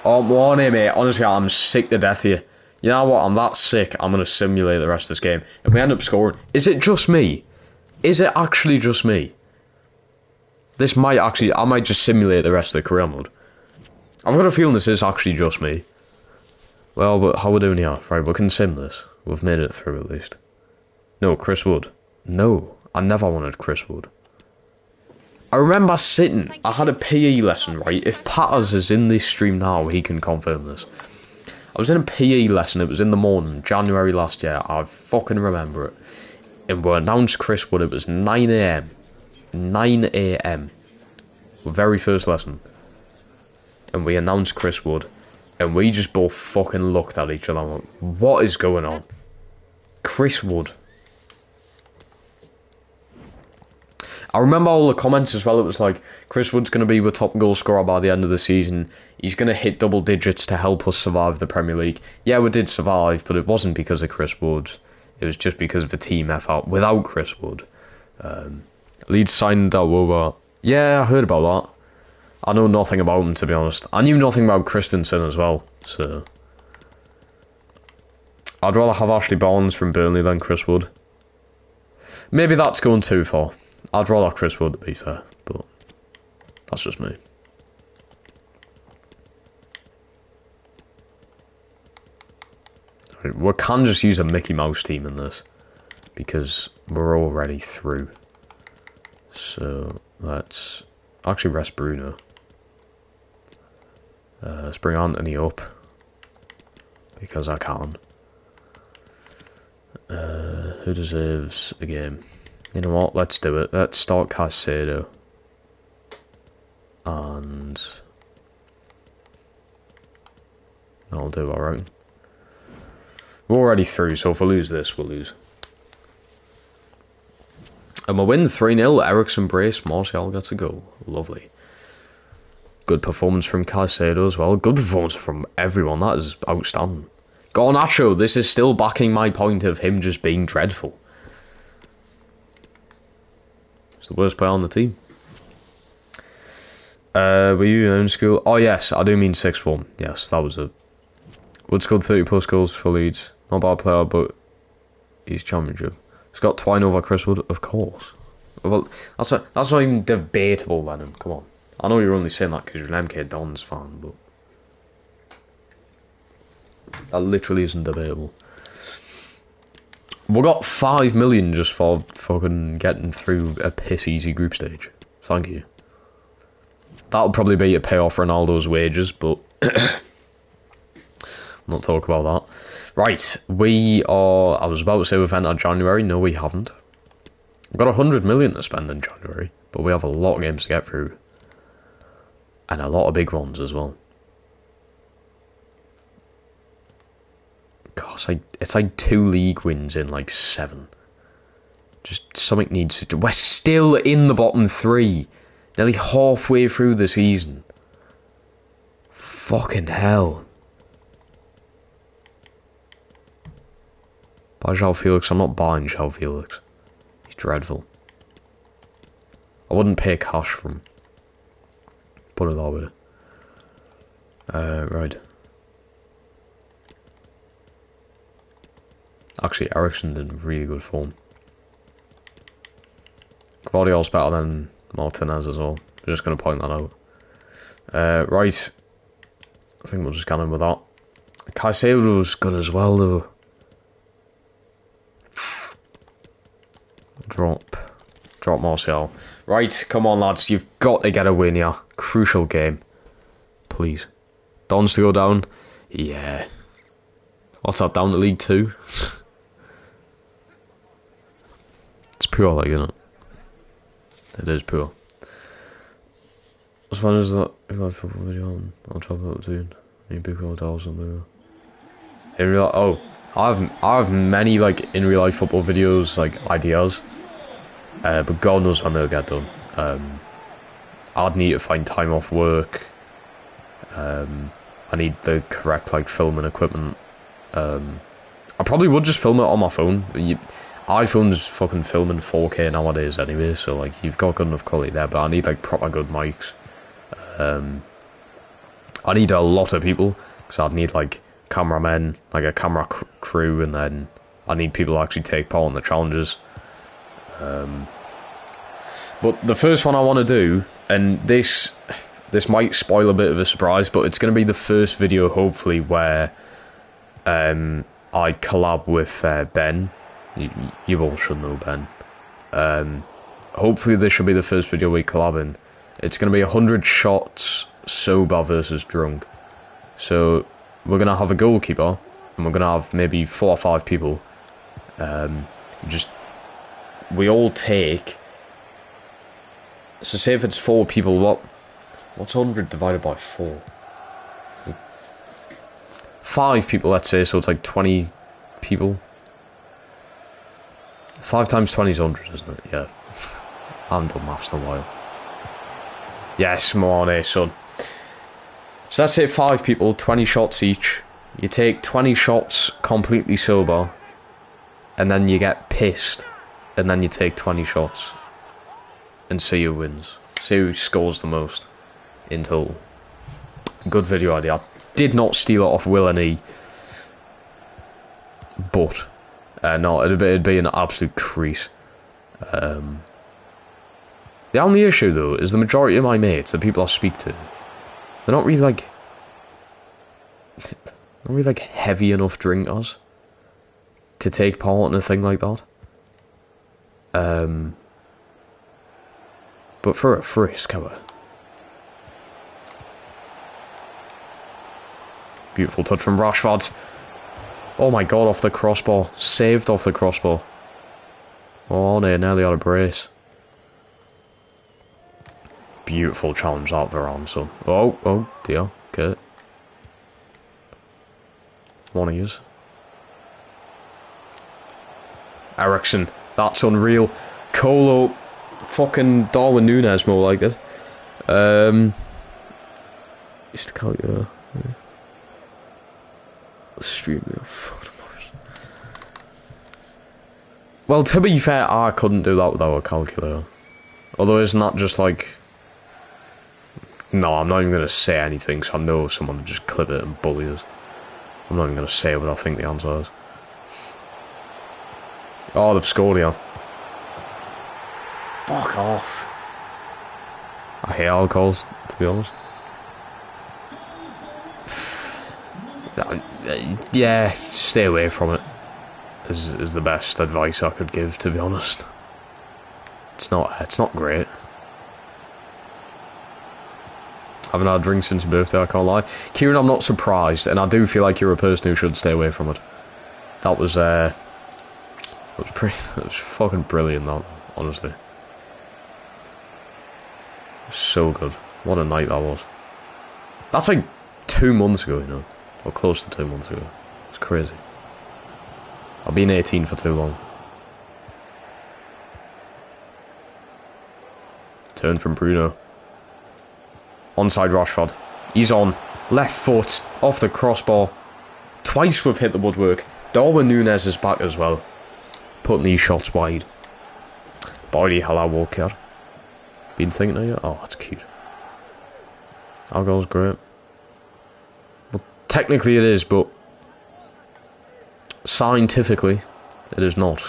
Oh, morning, mate. Honestly, I'm sick to death here. You know what? I'm that sick, I'm going to simulate the rest of this game. If we end up scoring, is it just me? Is it actually just me? This might actually, I might just simulate the rest of the career mode. I've got a feeling this is actually just me. Well, but how we're doing here? Right, we can sim this. We've made it through at least. No, Chris Wood. No, I never wanted Chris Wood. I remember sitting, I had a PE lesson, right? If Patters is in this stream now, he can confirm this. I was in a PE lesson, it was in the morning, January last year, I fucking remember it. And we announced Chris Wood, it was 9 AM. 9 AM. Very first lesson. And we announced Chris Wood. And we just both fucking looked at each other and went, what is going on? Chris Wood. I remember all the comments as well. It was like, Chris Wood's going to be the top goal scorer by the end of the season. He's going to hit double digits to help us survive the Premier League. Yeah, we did survive, but it wasn't because of Chris Wood. It was just because of the team effort without Chris Wood. Leeds signed Dalwoba. Yeah, I heard about that. I know nothing about him, to be honest. I knew nothing about Christensen as well, so I'd rather have Ashley Barnes from Burnley than Chris Wood. Maybe that's going too far. I'd rather Chris Wood, to be fair, but That's just me. We can just use a Mickey Mouse team in this, because we're already through. So let's actually rest Bruno. Let's bring Anthony up, because I can. Who deserves a game? You know what, let's do it. Let's start Caicedo. And I'll do alright. We're already through, so if we lose this, we'll lose. And we'll win 3-0. Ericsson brace, Martial gets a goal. Lovely. Good performance from Caicedo as well. Good performance from everyone. That is outstanding. Garnacho, this is still backing my point of him just being dreadful. He's the worst player on the team. Were you in school? Oh yes, I do mean sixth form. Yes, that was it. Wood scored 30 plus goals for Leeds. Not a bad player, but he's championship. He's got Twine over Chris Wood, of course. Well, that's not even debatable, Lennon. Come on. I know you're only saying that because you're an MK Dons fan, but that literally isn't debatable. We got 5 million just for fucking getting through a piss easy group stage. Thank you. That'll probably be a payoff Ronaldo's wages, but not talk about that. Right, we are. I was about to say we've entered January. No, we haven't. We've got 100 million to spend in January, but we have a lot of games to get through, and a lot of big ones as well. God, it's like 2 league wins in like 7. Just something needs to. We're still in the bottom 3, nearly halfway through the season. Fucking hell. Buy João Felix. I'm not buying João Felix. He's dreadful. I wouldn't pay cash for him. Put it that way. Right. Actually, Eriksen's in really good form. Guardiola's better than Martinez as well. I'm just going to point that out. Right. I think we'll just get in with that. Caicedo's good as well, though. Drop Martial. Right, come on, lads. You've got to get a win here. Crucial game. Please. Dons to go down? Yeah. What's that, down to League 2? It's poor, like, isn't it? It is poor. As fun as that, if I football video on top of it soon. Any big hotels on there. In real, oh, I have many like in real life football videos, like ideas, but God knows when they'll get done. I'd need to find time off work. I need the correct like filming equipment. I probably would just film it on my phone. iPhone's fucking filming 4K nowadays anyway, so like you've got good enough quality there. But I need like proper good mics. I need a lot of people because I'd need like cameramen, like a camera crew, and then I need people to actually take part in the challenges. But the first one I want to do, and this might spoil a bit of a surprise, but it's going to be the first video hopefully where I collab with Ben. You all should know Ben. Hopefully this should be the first video we collab in. It's going to be 100 shots sober versus drunk. So we're going to have a goalkeeper, and we're going to have maybe 4 or 5 people. We all take. So say if it's 4 people, what's 100 divided by 4? 5 people, let's say, so it's like 20 people. 5 times 20 is 100, isn't it? Yeah. I haven't done maths in a while. Yes, Moane, son. So let's say 5 people, 20 shots each. You take 20 shots completely sober, and then you get pissed, and then you take 20 shots, and see who wins. See who scores the most in total. Good video idea. I did not steal it off Will and E, but no, it'd be an absolute crease. The only issue, though, is the majority of my mates, the people I speak to, they're not really, like... not really, like, heavy enough drinkers to take part in a thing like that. But for a frisk, however. Beautiful touch from Rashford. Oh my god, off the crossbar. Saved off the crossbar. Oh, no, nearly had a brace. Beautiful challenge that Varane, son. Oh dear. Okay. One of yous. Ericsson. That's unreal. Colo. Fucking Darwin Núñez more like it. Used to call you extremely fucking embarrassing. Well, to be fair, I couldn't do that without a calculator. Although isn't that just like... No, I'm not even going to say anything, so I know someone would just clip it and bully us. I'm not even going to say what I think the answer is. Oh, they've scored here. Fuck off. I hate alcohols, to be honest. Yeah, stay away from it. Is the best advice I could give, to be honest. It's not great. I haven't had a drink since your birthday, I can't lie. Kieran, I'm not surprised, and I do feel like you're a person who should stay away from it. That was fucking brilliant, that, honestly. So good. What a night that was. That's like 2 months ago, you know. Or close to 2 months ago. It's crazy. I've been 18 for too long. Turn from Bruno. Onside Rashford. He's on. Left foot. Off the crossbar. Twice we've hit the woodwork. Darwin Núñez is back as well. Putting these shots wide. Boily Hala Walker. Been thinking of you? Oh, that's cute. Our goal's great. Well, technically it is, but scientifically it is not.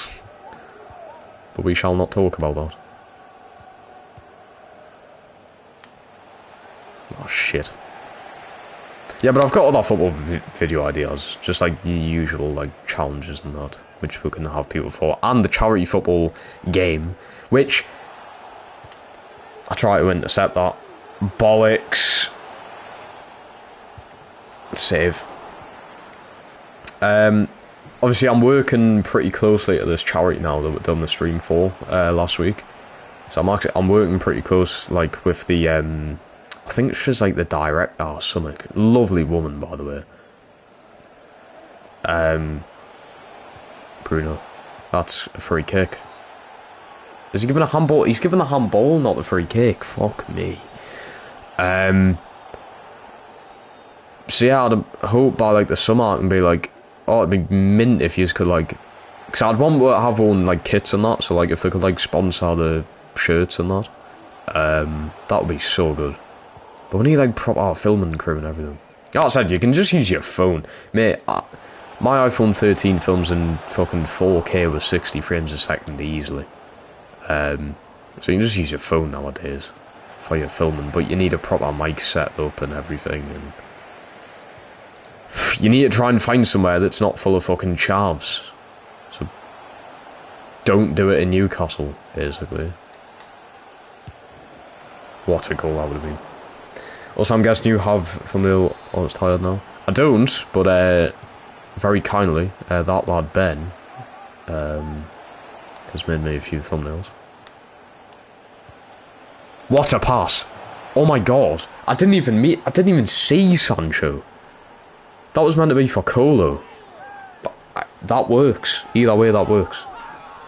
But we shall not talk about that. Oh shit. Yeah, but I've got other football video ideas, just like the usual like challenges and that, which we can have people for, and the charity football game, which I try to intercept that. Bollocks. Save. Obviously I'm working pretty closely to this charity now that we've done the stream for last week. So I'm working pretty close, like with the I think she's like the director or something. Lovely woman, by the way. Bruno. That's a free kick. Is he giving a handball? He's giving a handball, not the free kick. Fuck me. So yeah, I'd hope by like the summer I can be like, oh, it'd be mint if you could like, because I'd want to have one like kits and that. So like if they could like sponsor the shirts and that, that would be so good. But we need like proper filming crew and everything. Like I said, you can just use your phone, mate. My iPhone 13 films in fucking 4K with 60 frames a second easily. So you can just use your phone nowadays for your filming, but you need a proper mic set up and everything, and you need to try and find somewhere that's not full of fucking chavs. So don't do it in Newcastle, basically. What a goal that would have been. Also, I'm guessing you have thumbnail. Oh, it's tired now. I don't, but very kindly, that lad Ben has made me a few thumbnails. What a pass! Oh my god! I didn't even see Sancho. That was meant to be for Colo. But that works. Either way, that works.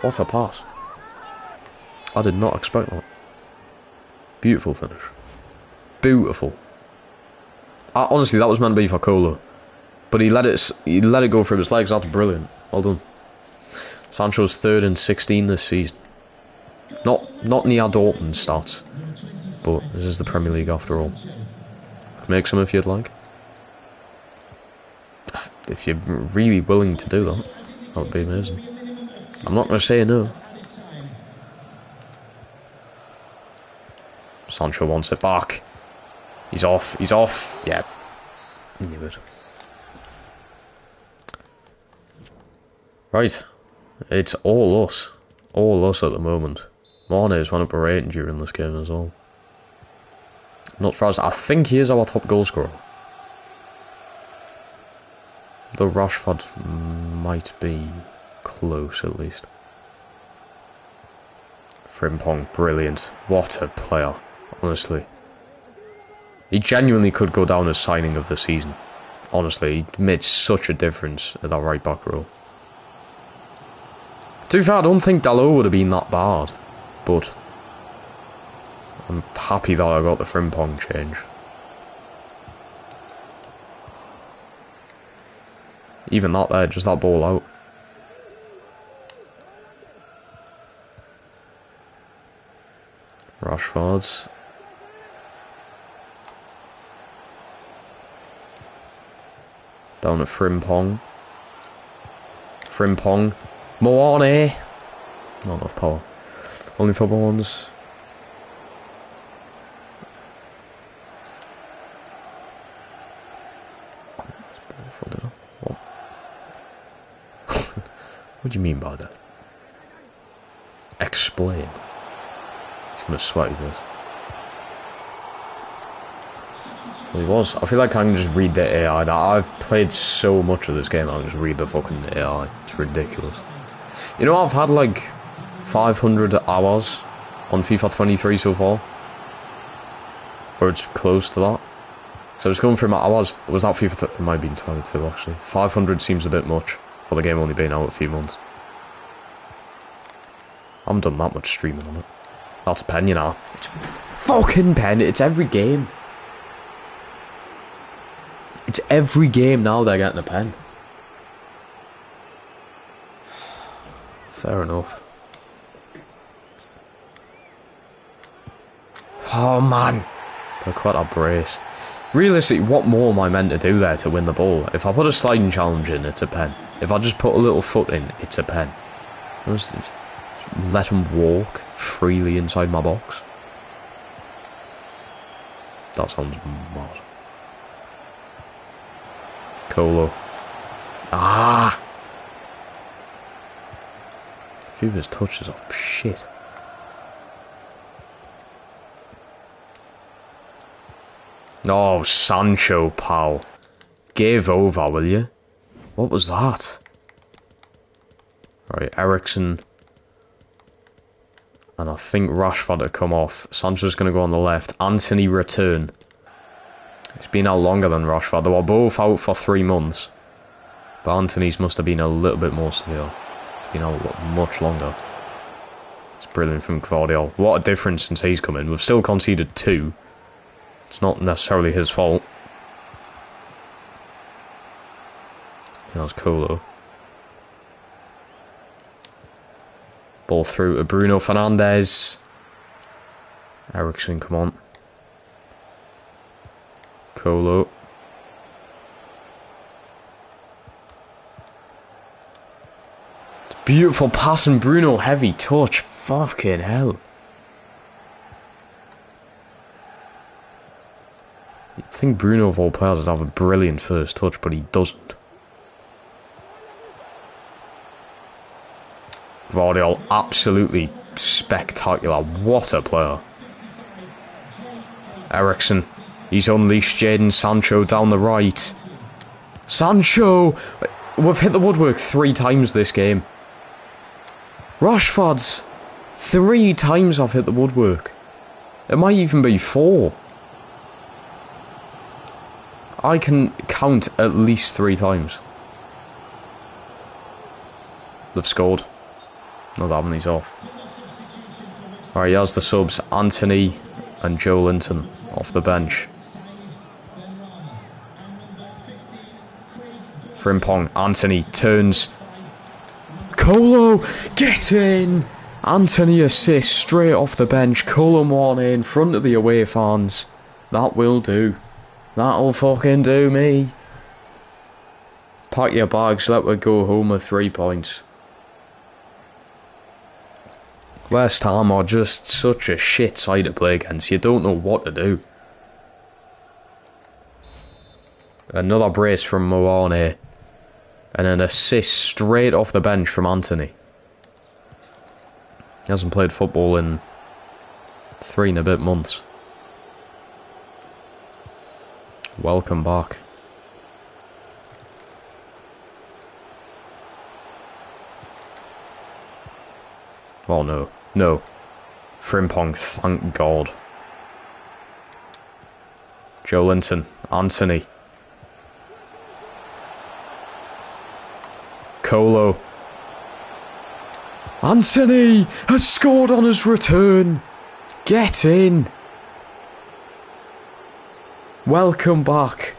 What a pass! I did not expect that. Beautiful finish. Beautiful. Honestly, that was meant to be for Colo, but he let it go through his legs. That's brilliant. Well done. Sancho's 3rd in 16 this season. Not near Dortmund stats, but this is the Premier League after all. Make some if you'd like. If you're really willing to do that, that would be amazing. I'm not going to say no. Sancho wants it back. He's off. He's off. Yeah. Knew it. Right. It's all us. All us at the moment. Mane's went up a rating during this game as well. Not surprised. I think he is our top goal scorer. Though Rashford might be close at least. Frimpong, brilliant. What a player, honestly. He genuinely could go down as signing of the season. Honestly, he made such a difference at that right back row. To be fair, I don't think Dalot would have been that bad, but I'm happy that I got the Frimpong change. Even that there, just that ball out. Rashford's. Down at Frimpong. Frimpong. Moane. Not enough power. Only for ones. What? What do you mean by that? Explain. He's gonna sweat with this. Well, he was. I feel like I can just read the AI. I've played so much of this game, I can just read the fucking AI. It's ridiculous. You know, I've had like 500 hours on FIFA 23 so far. Or it's close to that. So I was going through my hours. Was that FIFA? It might have been 22 actually. 500 seems a bit much for the game only being out a few months. I haven't done that much streaming on it. That's a pen, you know. It's fucking pen. It's every game. It's every game now they're getting a pen. Fair enough. Oh man. But quite a brace. Realistically, what more am I meant to do there to win the ball? If I put a sliding challenge in, it's a pen. If I just put a little foot in, it's a pen. Just let him walk freely inside my box. That sounds mad. Colo. Ah! A few of his touches off. Shit. Oh, Sancho, pal. Give over, will you? What was that? Right, Eriksen. And I think Rashford had come off. Sancho's going to go on the left. Anthony return. It's been out longer than Rashford. They were both out for 3 months. But Anthony's must have been a little bit more severe. It's been out much longer. It's brilliant from Gvardiol. What a difference since he's come in. We've still conceded 2. It's not necessarily his fault. That's Colo. Ball through to Bruno Fernandes. Eriksen, come on. Colo. Beautiful pass and Bruno, heavy touch. Fucking hell. You'd think Bruno of all players would have a brilliant first touch, but he doesn't. Gvardiol, absolutely spectacular. What a player. Eriksen. He's unleashed Jadon Sancho down the right. Sancho! We've hit the woodwork 3 times this game. Rashford's 3 times I've hit the woodwork. It might even be 4. I can count at least 3 times. They've scored. No, that one, he's off. Alright, he has the subs. Anthony and Joe Linton off the bench. Frimpong, Anthony turns. Colo, get in! Anthony assists straight off the bench. Colo Morne in front of the away fans. That will do. That'll fucking do me. Pack your bags, let me go home with 3 points. West Ham are just such a shit side to play against. You don't know what to do. Another brace from Moane. And an assist straight off the bench from Anthony. He hasn't played football in 3 and a bit months. Welcome back. Oh no. No. Frimpong, thank God. Joe Linton. Anthony. Colo. Anthony has scored on his return. Get in. Welcome back.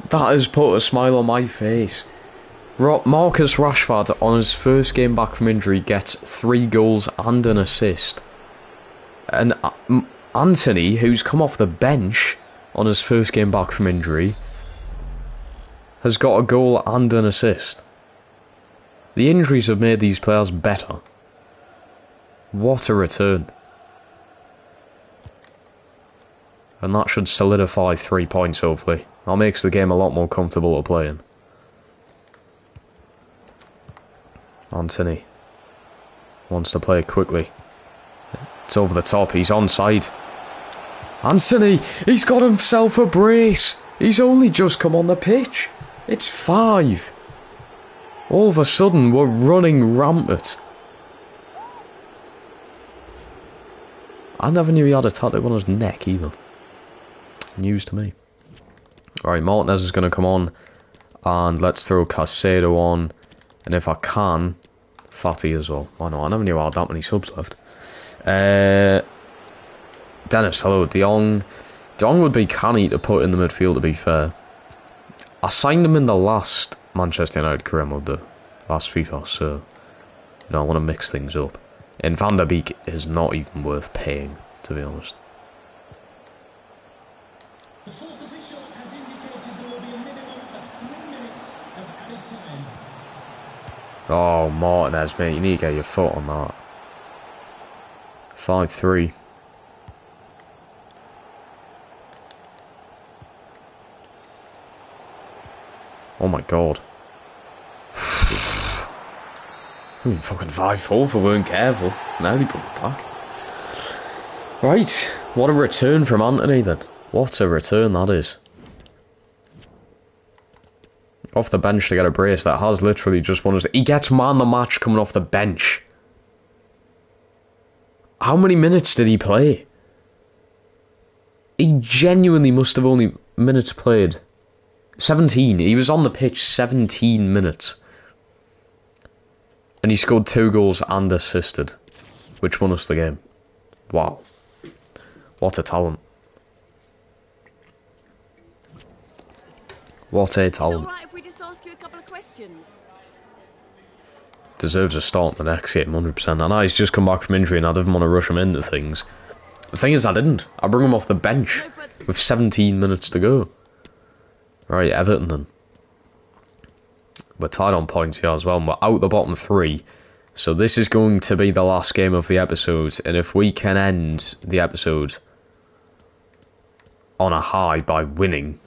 That has put a smile on my face. Marcus Rashford, on his first game back from injury, gets 3 goals and an assist. And Anthony, who's come off the bench on his first game back from injury, has got a goal and an assist. The injuries have made these players better. What a return. And that should solidify 3 points, hopefully. That makes the game a lot more comfortable to play in. Anthony wants to play quickly. It's over the top. He's onside. Anthony, he's got himself a brace. He's only just come on the pitch. It's 5. All of a sudden, we're running rampant. I never knew he had a tattoo on his neck either. News to me. Alright, Martinez is going to come on. And let's throw Caicedo on. And if I can, Fatty as well. Why not? I never knew I had that many subs left. Dennis, hello. De Jong would be canny to put in the midfield, to be fair. I signed him in the last Manchester United career mode, the last FIFA, so no, I want to mix things up. And Van der Beek is not even worth paying, to be honest. The fourth official has indicated there will be a minimum of 3 minutes of added time. Oh, Martinez, mate, you need to get your foot on that. 5-3. Oh my God. I mean, fucking 5-4 if we weren't careful. Now they put it back. Right, what a return from Anthony then. What a return that is. Off the bench to get a brace that has literally just won us. He gets man the match coming off the bench. How many minutes did he play? He genuinely must have only minutes played. 17. He was on the pitch 17 minutes. And he scored 2 goals and assisted, which won us the game. Wow. What a talent. What a talent. Is it alright if we just ask you a couple of questions? Deserves a start in the next game, 100%. I know he's just come back from injury and I didn't want to rush him into things. The thing is, I didn't. I brought him off the bench with 17 minutes to go. Right, Everton then. We're tied on points here as well, and we're out the bottom 3. So this is going to be the last game of the episode, and if we can end the episode on a high by winning,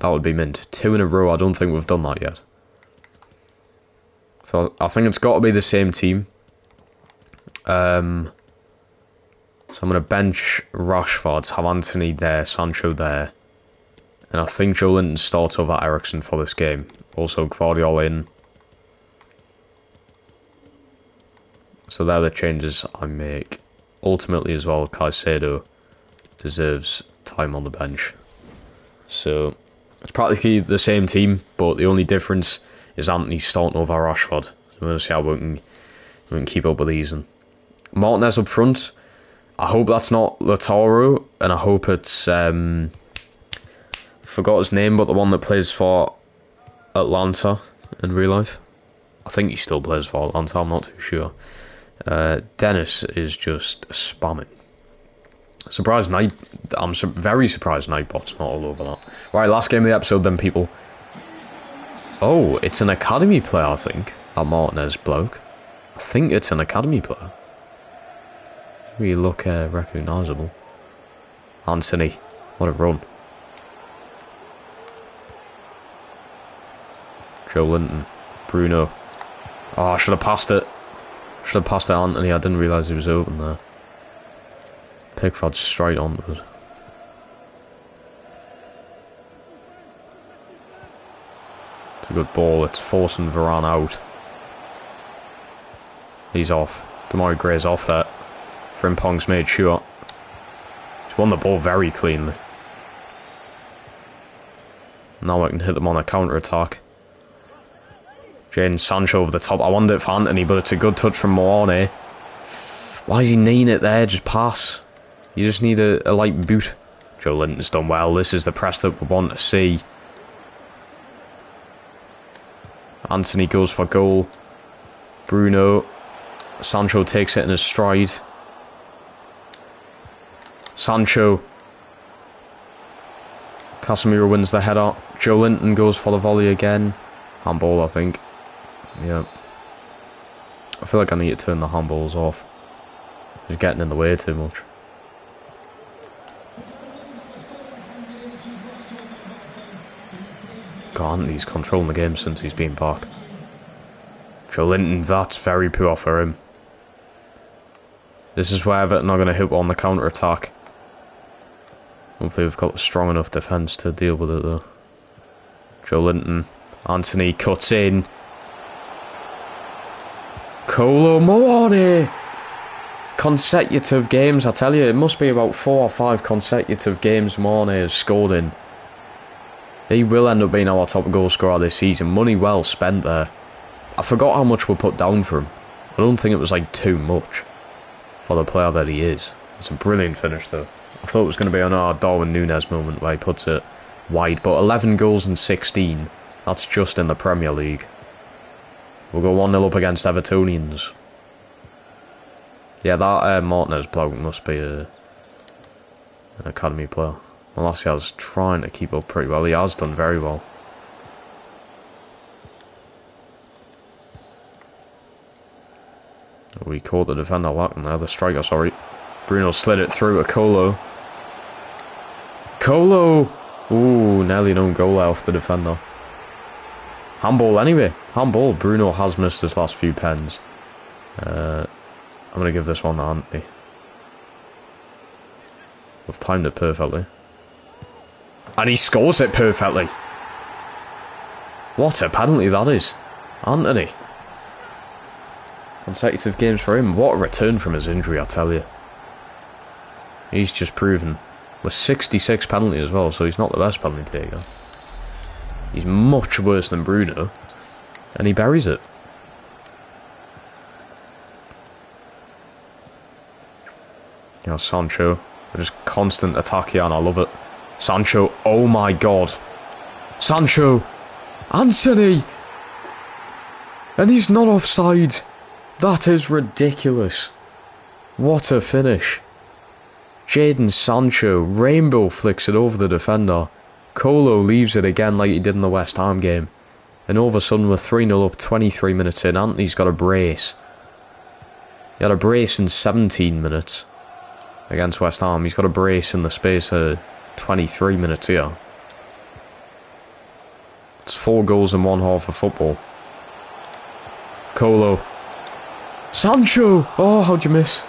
that would be mint. 2 in a row, I don't think we've done that yet. So I think it's got to be the same team. So I'm going to bench Rashford, have Anthony there, Sancho there. And I think Joe Linton starts over Eriksen for this game. Also Gvardiol in. So they're the changes I make. Ultimately as well, Caicedo deserves time on the bench. So it's practically the same team, but the only difference is Anthony starting over Rashford. So we're going to see how we can keep up with these. And Martinez up front. I hope that's not Lautaro, and I hope it's forgot his name, but the one that plays for Atlanta in real life. I think he still plays for Atlanta, I'm not too sure. Dennis is just spamming. I'm very surprised Nightbot's not all over that. Right, last game of the episode then, people. Oh, it's an academy player, I think, that Martinez bloke. I think it's an academy player. We look recognisable. Anthony, what a run. Joe Linton, Bruno. Oh, I should have passed it. Should have passed it, Anthony. I didn't realise he was open there. Pickford straight onto it. It's a good ball. It's forcing Varane out. He's off. Demarai Gray's off that. Frimpong's made sure. He's won the ball very cleanly. Now I can hit them on a counter-attack. Jadon Sancho over the top. I wanted it for Anthony, but it's a good touch from Moane. Why is he kneeing it there? Just pass. You just need a light boot. Joe Linton's done well. This is the press that we want to see. Anthony goes for goal. Bruno. Sancho takes it in his stride. Sancho. Casemiro wins the header. Joe Linton goes for the volley again. Handball, I think. Yeah. I feel like I need to turn the handballs off. He's getting in the way too much. God, he's controlling the game since he's been back. Joe Linton, that's very poor for him. This is where Everton are going to hit on the counter-attack. Hopefully we've got a strong enough defence to deal with it though. Joe Linton. Anthony cuts in. Kolo Muani. Consecutive games, I tell you, it must be about 4 or 5 consecutive games Muani has scored in. He will end up being our top goal scorer this season. Money well spent there. I forgot how much we put down for him. I don't think it was like too much for the player that he is. It's a brilliant finish though. I thought it was going to be on our Darwin Núñez moment where he puts it wide, but 11 goals and 16. That's just in the Premier League. We'll go 1-0 up against Evertonians. Yeah, that Martinez bloke must be an academy player. Malacia's trying to keep up pretty well. He has done very well. We caught the defender lacking there, the striker, sorry. Bruno slid it through to Kolo. Kolo! Ooh, nearly no goal off the defender. Handball anyway. Handball. Bruno has missed his last few pens. I'm going to give this one to Anthony. We've timed it perfectly. And he scores it perfectly. What a penalty that is. Anthony. Consecutive games for him. What a return from his injury, I tell you. He's just proven. With 66 penalty as well, so he's not the best penalty taker. He's much worse than Bruno. And he buries it. You know, Sancho. Just constant attack here and I love it. Sancho, oh my god. Sancho! Anthony! And he's not offside. That is ridiculous. What a finish. Jadon Sancho, rainbow flicks it over the defender. Kolo leaves it again like he did in the West Ham game. And all of a sudden we're 3-0 up 23 minutes in. Anthony's got a brace. He had a brace in 17 minutes against West Ham. He's got a brace in the space of 23 minutes here. It's 4 goals in one half of football. Kolo. Sancho! Oh, how'd you miss?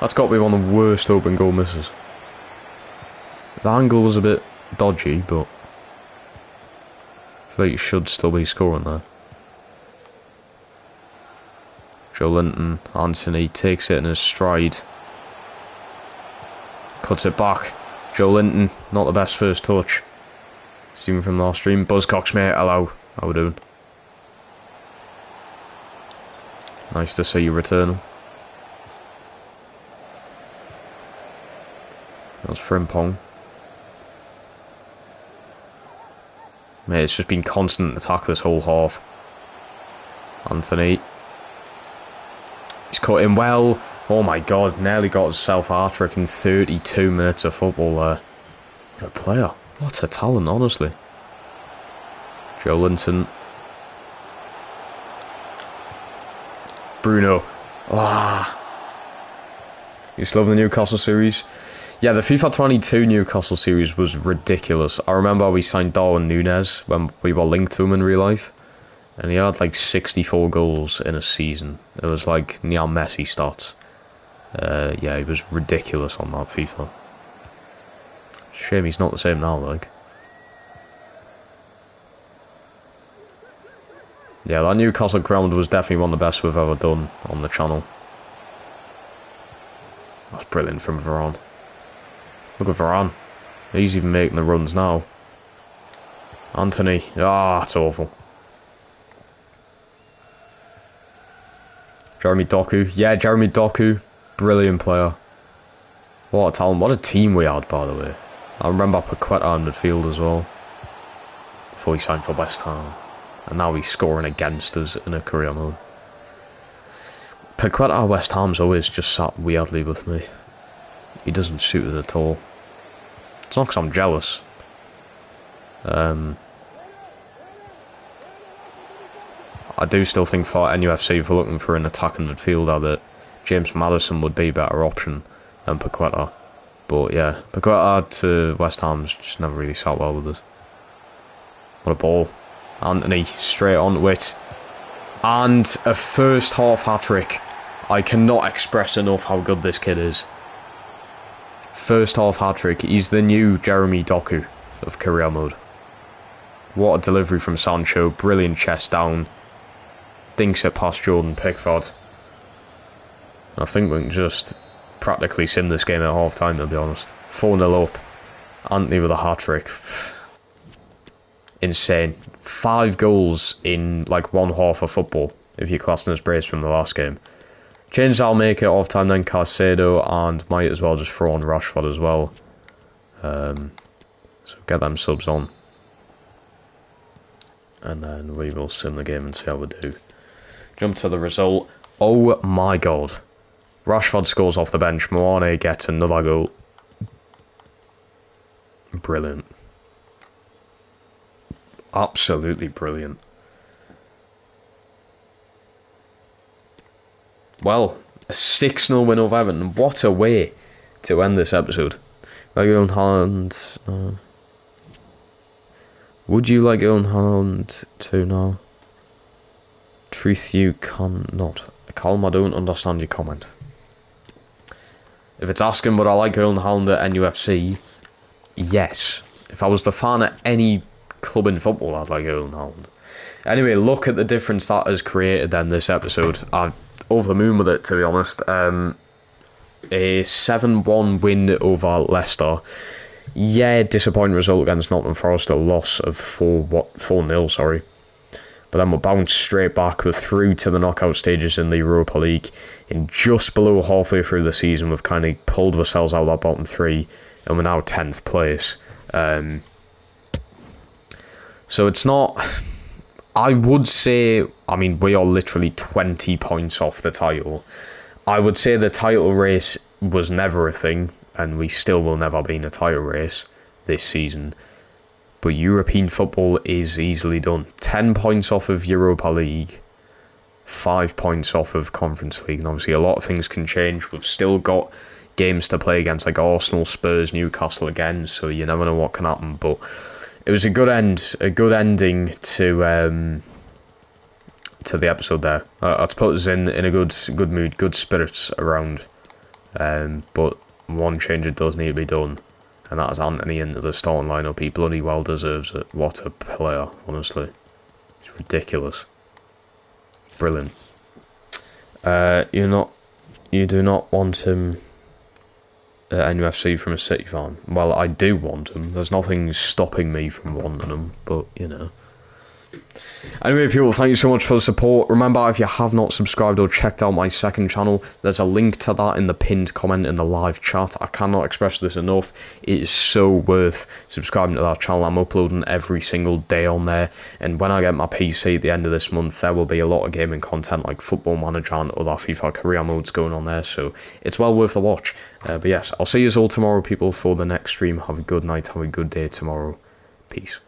That's got to be one of the worst open goal misses. The angle was a bit dodgy, but I feel like you should still be scoring there. Joe Linton, Anthony takes it in his stride. Cuts it back. Joe Linton, not the best first touch. Steven from last stream. Buzzcocks, mate, hello. How we doing? Nice to see you returning. That's Frimpong. Mate, it's just been constant attack this whole half. Anthony. He's cut in well. Oh my god, nearly got himself a hat-trick in 32 minutes of football there. What a player. What a talent, honestly. Joe Linton. Bruno. Ah. You still love the Newcastle series? Yeah, the FIFA 22 Newcastle series was ridiculous. I remember we signed Darwin Núñez when we were linked to him in real life. And he had like 64 goals in a season. It was like near Messi stats. Yeah, he was ridiculous on that FIFA. Shame he's not the same now, like. Yeah, that Newcastle ground was definitely one of the best we've ever done on the channel. That's brilliant from Varane. Look at Varane. He's even making the runs now. Anthony. Ah, it's awful. Jeremy Doku. Yeah, Jeremy Doku. Brilliant player. What a talent. What a team we had, by the way. I remember Paqueta in midfield as well. Before he signed for West Ham. And now he's scoring against us in a career mode. Paqueta at West Ham's always just sat weirdly with me. He doesn't suit it at all. It's not because I'm jealous. I do still think for NUFC, if we're looking for an attacking midfielder, that James Maddison would be a better option than Paqueta. But yeah, Paqueta to West Ham's just never really sat well with us. What a ball. Anthony straight onto it. And a first half hat-trick. I cannot express enough how good this kid is. First half hat-trick. He's the new Jeremy Doku of career mode. What a delivery from Sancho. Brilliant chest down. Dinks it past Jordan Pickford. I think we can just practically sim this game at half time, to be honest. 4-0 up. Anthony with a hat-trick. Insane. 5 goals in like one half of football, if you're classing as brace from the last game. Change I'll make it half time then. Caicedo, and might as well just throw on Rashford as well. So get them subs on. And then we will sim the game and see how we do. Jump to the result. Oh my god. Rashford scores off the bench. Moane gets another goal. Brilliant. Absolutely brilliant. Well, a 6-0 win over Everton. What a way to end this episode. Like Erling Haaland. Would you like Erling Haaland to now? Truth, you cannot. Calm, I don't understand your comment. If it's asking would I like Erling Haaland at NUFC, yes. If I was the fan at any club in football, I'd like Erling Haaland. Anyway, look at the difference that has created then this episode. I'm over the moon with it, to be honest. A 7-1 win over Leicester. Yeah, disappointing result against Nottingham Forest, a loss of 4-0, sorry. But then we're bounced straight back. We're through to the knockout stages in the Europa League. In just below halfway through the season, we've kind of pulled ourselves out of that bottom 3, and we're now 10th place. So it's not... I would say... I mean, we are literally 20 points off the title. I would say the title race was never a thing, and we still will never be in a title race this season. But European football is easily done. 10 points off of Europa League, 5 points off of Conference League, and obviously a lot of things can change. We've still got games to play against like Arsenal, Spurs, Newcastle again, so you never know what can happen. But it was a good ending to the episode there. I'd put us in a good mood, good spirits around. But one change that does need to be done, and that is Anthony into the starting lineup. He bloody well deserves it. What a player, honestly. It's ridiculous. Brilliant. You do not want him at NUFC from a City fan. Well, I do want him. There's nothing stopping me from wanting him, but, you know. Anyway, people, thank you so much for the support. Remember, if you have not subscribed or checked out my second channel, there's a link to that in the pinned comment in the live chat. I cannot express this enough. It is so worth subscribing to that channel. I'm uploading every single day on there, and when I get my PC at the end of this month, there will be a lot of gaming content like Football Manager and other FIFA career modes going on there, so it's well worth the watch. But yes, I'll see you all tomorrow, people, for the next stream. Have a good night, have a good day tomorrow. Peace.